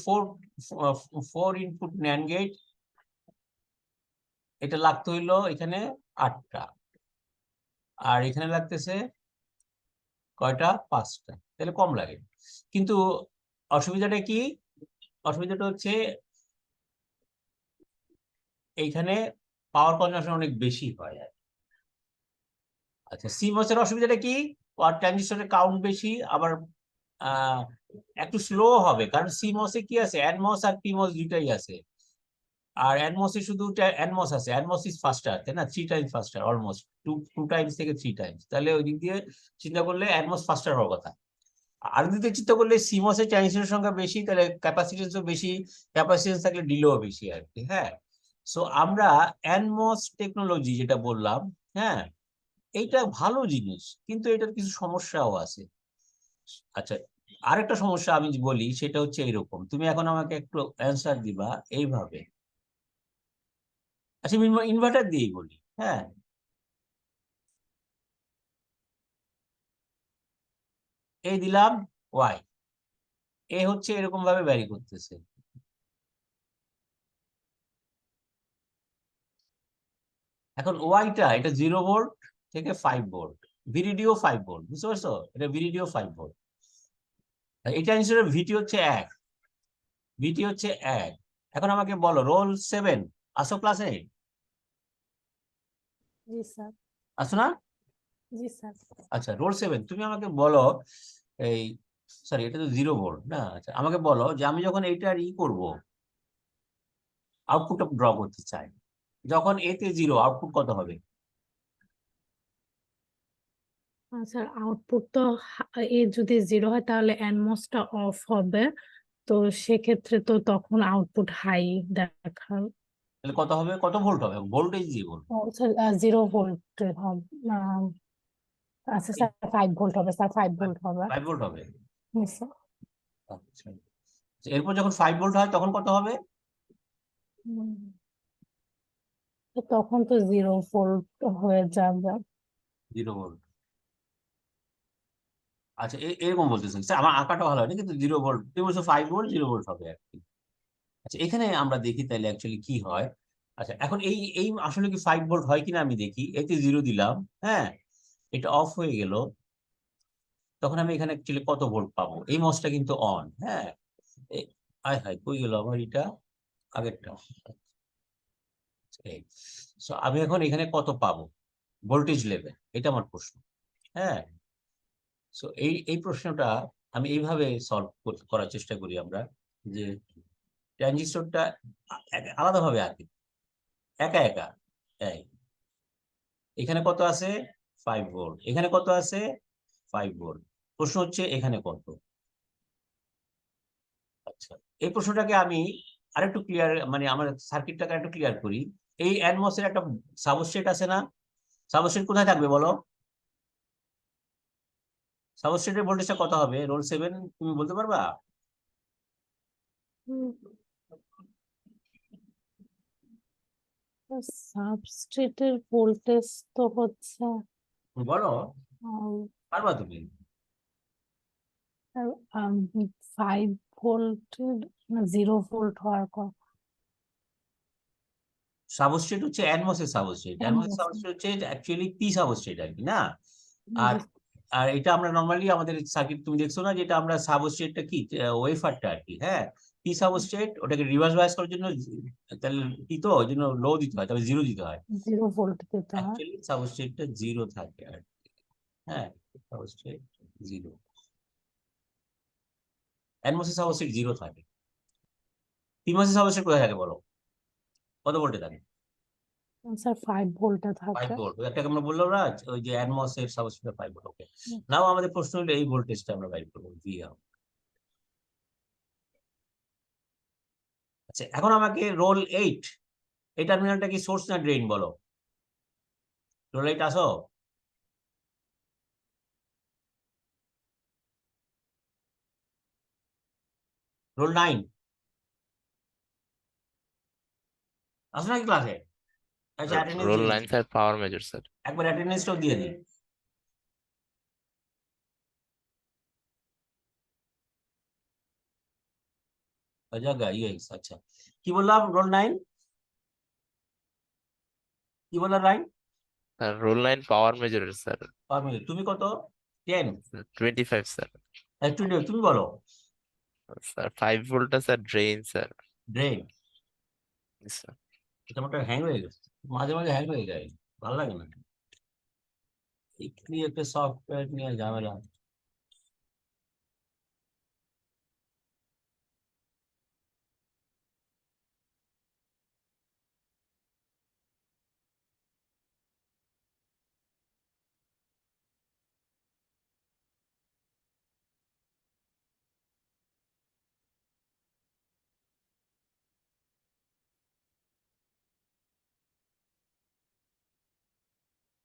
4 ইনপুট ন্যান্ড গেট, এটা লাগতো হইলো এখানে 8টা, আর এখানে লাগতেছে কয়টা? 5টা, তাহলে কম লাগে। কিন্তু অসুবিধাটা কি? অসুবিধাটা হচ্ছে এইখানে পাওয়ার কনজাম্পশন অনেক বেশি হয়। আচ্ছা, সিমস এর অসুবিধাটা কি? ট্রানজিস্টরের কাউন্ট বেশি, আবার আহ একটু স্লো হবে, কারণ সিমস এ কি আছে, এনমস আর পিমস দুইটাই আছে। আর এনমস এ শুধু এনমস আছে, এনমস ইজ ফাস্টার, তাই না? 3 টাইমস ফাস্টার, অলমোস্ট 2 টাইমস থেকে 3 টাইমস। তাহলে ওই দিক দিয়ে চিন্তা করলে এনমস ফাস্টার হওয়ার কথা। আর দিক দিয়ে চিন্তা করলে সিমস এর ট্রানজিস্টরের সংখ্যা বেশি, তাহলে ক্যাপাসিটেন্সও বেশি, ক্যাপাসিটেন্স থাকলে ডিলেও বেশি আর কি। হ্যাঁ, সো আমরা এনমস টেকনোলজি যেটা বললাম, হ্যাঁ, এইটা ভালো জিনিস, কিন্তু এটার কিছু সমস্যাও আছে। আচ্ছা, আরেকটা সমস্যা আমি বলি, সেটা হচ্ছে এরকম। তুমি এখন আমাকে একটু অ্যান্সার দিবা এইভাবে। আচ্ছা, ইনভার্টার দিয়েই বলি। হ্যাঁ, এই দিলাম ওয়াই, এ হচ্ছে এরকম ভাবে ভ্যারি করতেছে। এখন ওয়াইটা এটা 0 ভোল্ট থেকে 5 ভোল্ট, ভিডিডিও 5 ভোল্ট, বুঝতে পারছো? এটা ভিডিডিও 5 ভোল্ট। এটা হিসেবে ভিটি হচ্ছে 1, ভিটি হচ্ছে 1। এখন আমাকে বলো রোল 7 আসো ক্লাসে? জি স্যার। আসো না? জি স্যার। আচ্ছা, রোল 7 তুমি আমাকে বলো, এই সরি এটা তো 0 ভোল্ট না। আচ্ছা আমাকে বলো যে আমি যখন এইটার করব, আউটপুটটা ড্র করতে চাই, যখন এতে 0 আউটপুট কত হবে? স্যার আউটপুট তো এ যদি 0 হয় তাহলে এনমসটা অফ হবে, তো সেক্ষেত্রে তো তখন আউটপুট হাই দেখার। তাহলে কত হবে, কত ভোল্ট হবে? ভোল্টেজ দিয়ে বলবো। স্যার 0 ভোল্ট হবে। আচ্ছা স্যার 5 ভোল্ট হবে, স্যার 5 ভোল্ট হবে। 5 ভোল্ট হবে। জি স্যার। আচ্ছা, এরপর যখন 5 ভোল্ট হয় তখন কত হবে? তো তখন তো 0 ভোল্ট হয়ে যাবে। 0 ভোল্ট। আচ্ছা এরকম বলতেছেন স্যার, আমার আঁকাটা ভালো হয়নি কিন্তু 0 ভোল্ট, তুমি বলছো 5 ভোল্ট, 0 ভোল্ট হবে আর কি। আচ্ছা এখানে আমরা দেখি তাহলে অ্যাকচুয়ালি কি হয়। আচ্ছা এখন এই এই আসলে কি 5 ভোল্ট হয় কিনা আমি দেখি। এতে 0 দিলাম, হ্যাঁ, এটা অফ হয়ে গেল, তখন আমি এখানে অ্যাকচুয়ালি কত ভোল্ট পাবো? এই মসটা কিন্তু অন, হ্যাঁ। আয় হায় কই গেল আমার এটা, আগেরটা। সো আমি এখন এখানে কত পাবো ভোল্টেজ লেভেল, এটা আমার প্রশ্ন। হ্যাঁ, সো এই এই প্রশ্নটা আমি এইভাবে সলভ করার চেষ্টা করি আমরা, যে ট্রানজিস্টরটা আলাদাভাবে আঁকি, একা একা। এই এখানে কত আছে? 5 ভোল্ট। এখানে কত আছে? 5 ভোল্ট। প্রশ্ন হচ্ছে এখানে কত? আচ্ছা এই প্রশ্নটাকে আমি আরেকটু ক্লিয়ার, মানে আমার সার্কিটটাকে একটু ক্লিয়ার করি। এই এনমস এর একটা সাবস্ট্রেট আছে না? সাবস্ট্রেট কোথায় থাকবে বলো? সাবস্ট্রেটের ভোল্টেজটা কত হবে রোল 7 তুমি বলতে পারবা? সাবস্ট্রেটের ভোল্টেজ তো হচ্ছে বলো, পারবা তুমি? 5 ভোল্টের 0 ভোল্ট হওয়ার কথা। সাবস্ট্রেট হচ্ছে এনমসের সাবস্ট্রেট, এনমসের সাবস্ট্রেট হচ্ছে অ্যাকচুয়ালি পি সাবস্ট্রেট আর কি না। আর আর এটা আমরা নরমালি আমাদের সার্কিট তুমি দেখছো না, যেটা আমরা সাবস্ট্রেটটা কি ওয়েফারটা আর কি, হ্যাঁ, পি সাবস্ট্রেট, ওটাকে রিভার্স বায়াস করার জন্য তাহলে কি তো ওই জন্য লো দিতে হয়, তবে 0 দিতে হয়। 0 ভোল্ট দিতে হয়। অ্যাকচুয়ালি সাবস্ট্রেটটা 0 থাকে আর কি, হ্যাঁ, সাবস্ট্রেট 0, এনমসের সাবস্ট্রেট 0 থাকে। পিমসের সাবস্ট্রেট কোথায় থাকে বলো, কত ভোল্টে থাকে? স্যার 5 ভোল্টে 5 থাকে। ভোল্ট, একটাকে আমরা বললাম না, ওই যে অ্যানমস এর সাবস্ট্রেট 5 ভোল্ট। ওকে, নাও আমাদের প্রশ্ন হলো এই ভোল্টেজটা আমরা বাইর করবো ভিআর। আচ্ছা এখন আমাকে রোল 8, এই টার্মিনালটা কি সোর্স না ড্রেন বলো? রোল 8 আসো। রোল 9 আসো নাকি ক্লাসে? আচ্ছা অ্যাটেন্ডেন্স রোল দিয়ে 9 দিচ্ছি, স্যার পাওয়ার মেজর স্যার। একবার অ্যাটেন্ডেন্সটাও দিয়ে দিই। জায়গা ইয়েস, আচ্ছা কি বললাম রোল 9, কি বললাম right? Sir roll 9 power major sir. তুমি কত? 10? 25 স্যার। একটু তুমি বলো। স্যার 5 ভোল্টটা sir drain sir. Drain? Sir এটা আমার হ্যাং হয়ে গেছে, মাঝে মাঝে হ্যাং হয়ে যায়, ভালো লাগে না। একটু একটা সফটওয়্যার নিয়ে ঝামেলা।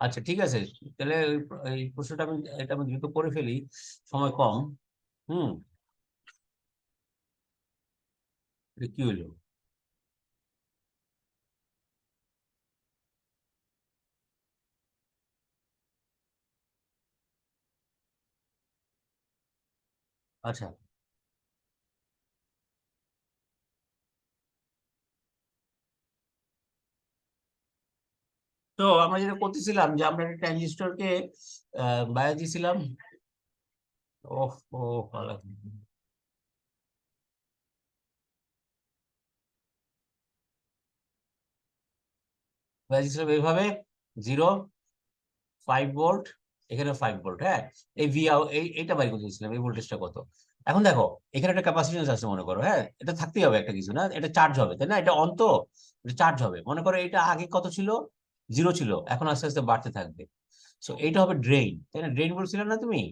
আচ্ছা ঠিক আছে, তাহলে এই প্রশ্নটা আমি এটা আমি দ্রুত করে ফেলি, সময় কম। হুম, এটা কি হলো? আচ্ছা, তো আমরা যেটা করতেছিলাম যে আমরা একটা ট্রানজিস্টরকে বায়াস দিয়েছিলাম। ওহ ও ভালো। বায়াস দিয়েছিলাম এইভাবে 0 5 ভোল্ট, এখানে 5 ভোল্ট। হ্যাঁ, এই এইটা বাইর করে দিয়েছিলাম, এই ভোল্টেজটা কত। এখন দেখো এখানে একটা ক্যাপাসিট্যান্স আছে মনে করো। হ্যাঁ, এটা থাকতেই হবে একটা কিছু, না এটা চার্জ হবে তাই না, এটা অন্ত, এটা চার্জ হবে। মনে করো এটা আগে কত ছিল, 0 ছিল, এখন আস্তে আস্তে বাড়তে থাকবে। সো এটা হবে ড্রেন, তাই না? ড্রেন বলছিলে না তুমি,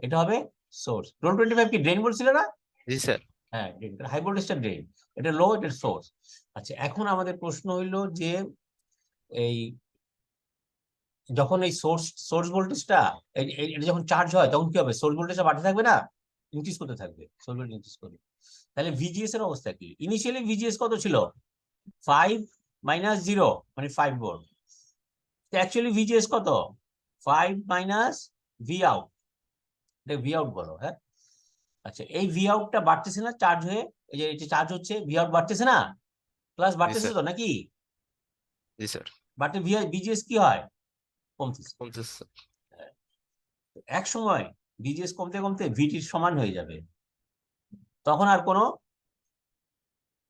এটা হবে সোর্স। 25 কি ড্রেন বলছিলে না? জি স্যার। হ্যাঁ, ড্রেন, হাই ভোল্টেজটা ড্রেন, এটা লো, এটা সোর্স। আচ্ছা, এখন আমাদের প্রশ্ন হইলো যে এই যখন এই সোর্স ভোল্টেজটা এটা যখন চার্জ হয় তখন কি হবে, সোর্স ভোল্টেজটা বাড়তে থাকবে না, ইনক্রিজ করতে থাকবে, সোর্স ভোল্টেজ ইনক্রিজ করবে। তাহলে ভিজিএস এর অবস্থা কি? ইনিশিয়ালি ভিজিএস কত ছিল, 5 - 0 মানে 5 ভোল্ট। অ্যাকচুয়ালি ভিজিএস কত, 5 - ভি আউট, এটা ভি আউট বলো। হ্যাঁ, আচ্ছা, এই ভি আউটটা বাড়তেছে না চার্জ হয়ে, এই যে এটা চার্জ হচ্ছে, ভি আউট বাড়তেছে না, প্লাস বাড়তেছে স্যার। তো নাকি? জি স্যার। বাড়তে ভিজিএস কি হয়, কমতেছে। কমতেছে। এক সময় ভিজিএস কমতে কমতে ভিটির সমান হয়ে যাবে, তখন আর কোনো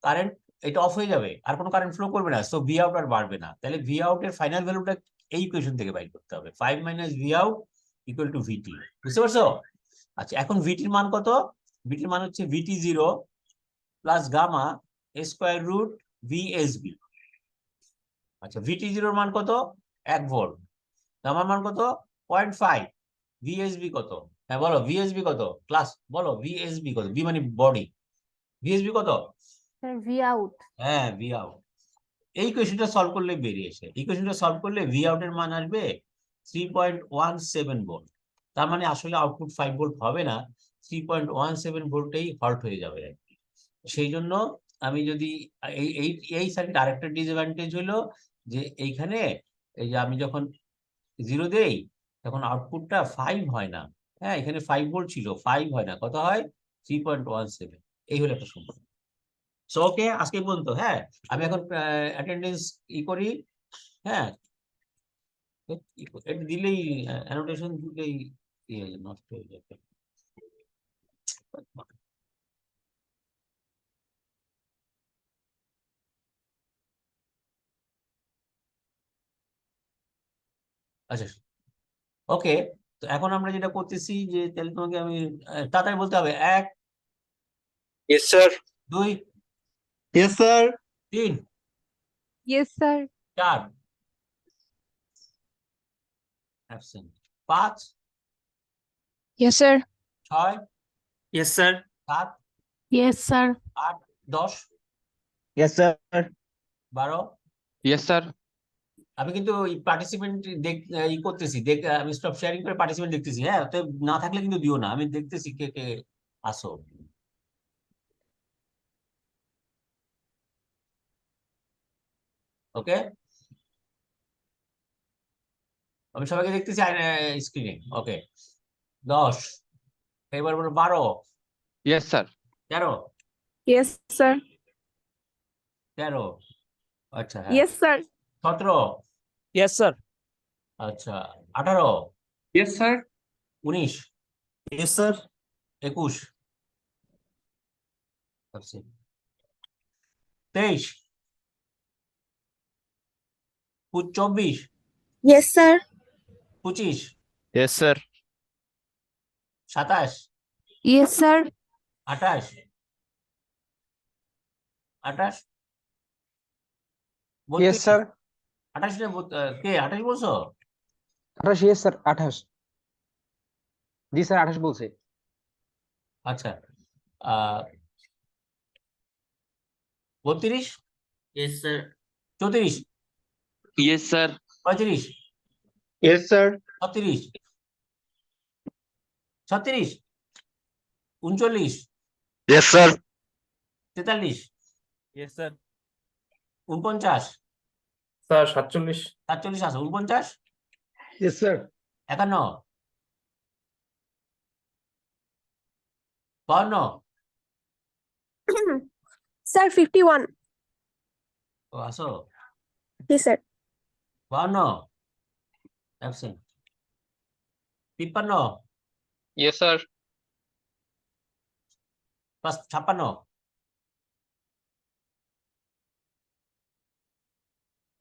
কারেন্ট, এটা অফ হয়ে যাবে, আর কোনো কারেন্ট ফ্লো করবে না, সো ভি আউট আর বাড়বে না। তাহলে ভি আউট এর ফাইনাল ভ্যালুটা এই ইকুয়েশন থেকে বাইর করতে হবে, 5 - ভি আউট ইকুয়াল টু ভিটি। বুঝতে পারছো? আচ্ছা, এখন ভিটির মান কত? ভিটির মান হচ্ছে VT 0 plus gamma square root VSB. আচ্ছা, ভিটি 0 মান কত, 1 ভোল্ট, গামার মান কত, 0.5, ভিএসবি কত? হ্যাঁ বলো, ভিএসবি কত ক্লাস, বলো ভিএসবি কত, বি মানে বডি, ভিএসবি কত? Sir V out. হ্যাঁ, ভি আউট। এই কোয়েশ্চেনটা সলভ করলে বেরিয়ে আসে, এই কোয়েশ্চেনটা সলভ করলে ভি আউট এর মান আসবে 3.17 ভোল্ট। তার মানে আসলে আউটপুট 5 ভোল্ট হবে না, 3.17 ভোল্টেই হল্ট হয়ে যাবে আর কি। সেই জন্য আমি যদি এই এই এই সার্কিট আরেকটা ডিসঅ্যাডভান্টেজ হলো যে এইখানে এই যে আমি যখন 0 দেই তখন আউটপুটটা 5 হয় না। হ্যাঁ, এখানে 5 ভোল্ট ছিল, 5 হয় না, কত হয়, 3.17। এই হলো একটা সম্পর্ক। সো ওকে, আজকে এই পর্যন্ত। হ্যাঁ, আমি এখন অ্যাটেন্ডেন্স করি। হ্যাঁ, এটা দিলেই, অ্যানোটেশন দিলেই নষ্ট হয়ে যাবে। আচ্ছা, ওকে। তো এখন আমরা যেটা করতেছি যে তাহলে তোমাকে আমি তাড়াতাড়ি বলতে হবে, 1 yes sir. 2 yes sir. 3 yes sir. 4 absent, 5 Yes, sir. 6 yes sir. 7 yes sir. 8 10 yes sir. 12। Yes sir. আমি কিন্তু পার্টিসিপেন্ট করতেছি, আমি স্টপ শেয়ারিং করে পার্টিসিপেন্ট দেখতেছি। হ্যাঁ, তো না থাকলে কিন্তু দিও না, আমি দেখতেছি কে কে আসো। ওকে, আমি সবাইকে দেখতেছি স্ক্রিনে। ওকে, 10, এবার বলো 12 ইয়েস স্যার। 13 yes sir. 13, আচ্ছা হ্যাঁ, ইয়েস স্যার। 17, yes sir. আচ্ছা 18, yes sir. 19, yes sir. 21, 23, 24, yes sir. 25, Yes, sir. 27, yes sir. 28, 28, yes 32, sir. 28 না কে 28 বলছো? 28 ইয়েস স্যার। 28 জি স্যার 28 বলছে। আচ্ছা, 32, yes sir. 34, yes sir. 35, yes sir. 36, 36, 39, yes sir. 43, yes sir. 49, sir 47। 47 আছে, 49, yes sir. 51, 52, Sir, 51. ও আসো, Yes, sir. 52, absent, 53, Yes, sir. Plus 56,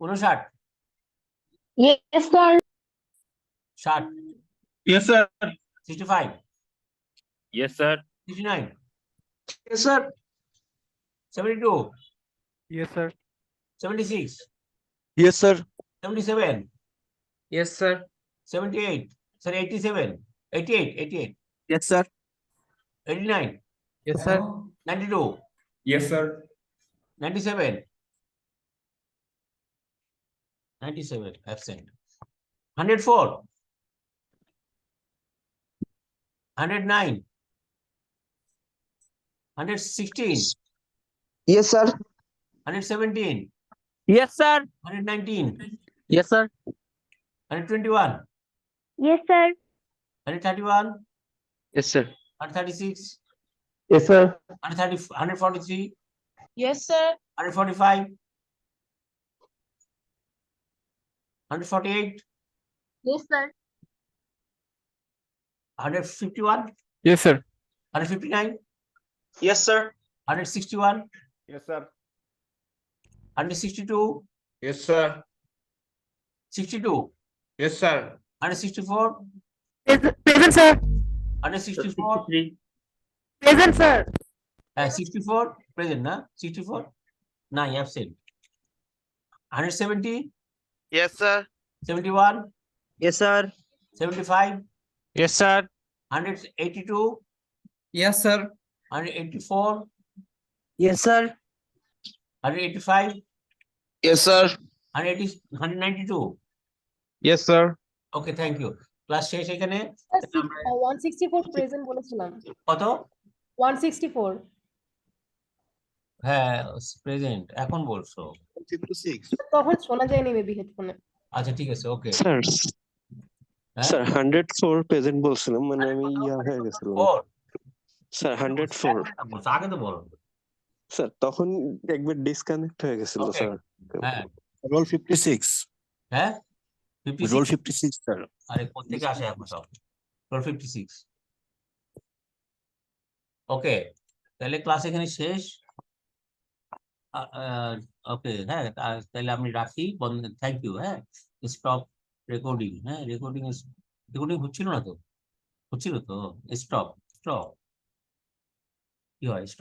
59, Yes, sir. 60, Yes, sir. 65, Yes, sir. 69, Yes, sir. 72, Yes, sir. 76, Yes, sir. 77, Yes, sir. 78, sorry, 87, 88, 88, Yes, sir. 89, Yes, sir. 92, Yes, sir. 97, 97, absent, 104, 109, 116, Yes, sir. 117, Yes, sir. 119, Yes, sir. 121, Yes, sir. 131, Yes, sir. 136, Yes, sir. 130, 143, Yes, sir. 145, 148, Yes, sir. 151, Yes, sir. 159, Yes, sir. 161, Yes, sir. 162, Yes, sir. 62, Yes, sir. 164, Present, sir. 164, Present, sir. 64, present, na? 64, nine, absent. 170, Yes, sir. 71, Yes, sir. 75, Yes, sir. 182, Yes, sir. 184, Yes, sir. 185, Yes, sir. 180, 192. Yes, sir. Okay, thank you. Class শেষ এখানে। আমরা 164 present বলেছিলাম। কত? 164। হ্যাঁ, present এখন বলছো। তখন শোনা যায়নি মেবি হেডফোনে। আচ্ছা ঠিক আছে, ওকে। স্যার হ্যাঁ? স্যার 104 প্রেজেন্ট বলছিলাম মানে আমি হয়ে গেছিলাম 4 স্যার 104 বলছো, আগে তো বলো। স্যার তখন একবার ডিসকানেক্ট হয়ে গেছিল Okay. স্যার হ্যাঁ, রোল 56 হ্যাঁ? রোল 56? 56 স্যার আরে কোত্থেকে আসে এখন সব? রোল 56। ওকে, তাহলে ক্লাস এখানে শেষ। ওকে, হ্যাঁ, তাহলে আমি রাখি। Thank you. হ্যাঁ, স্টপ রেকর্ডিং। হ্যাঁ, রেকর্ডিং হচ্ছিল না তো? হচ্ছিল তো? স্টপ স্টপ কি হয়? স্টপ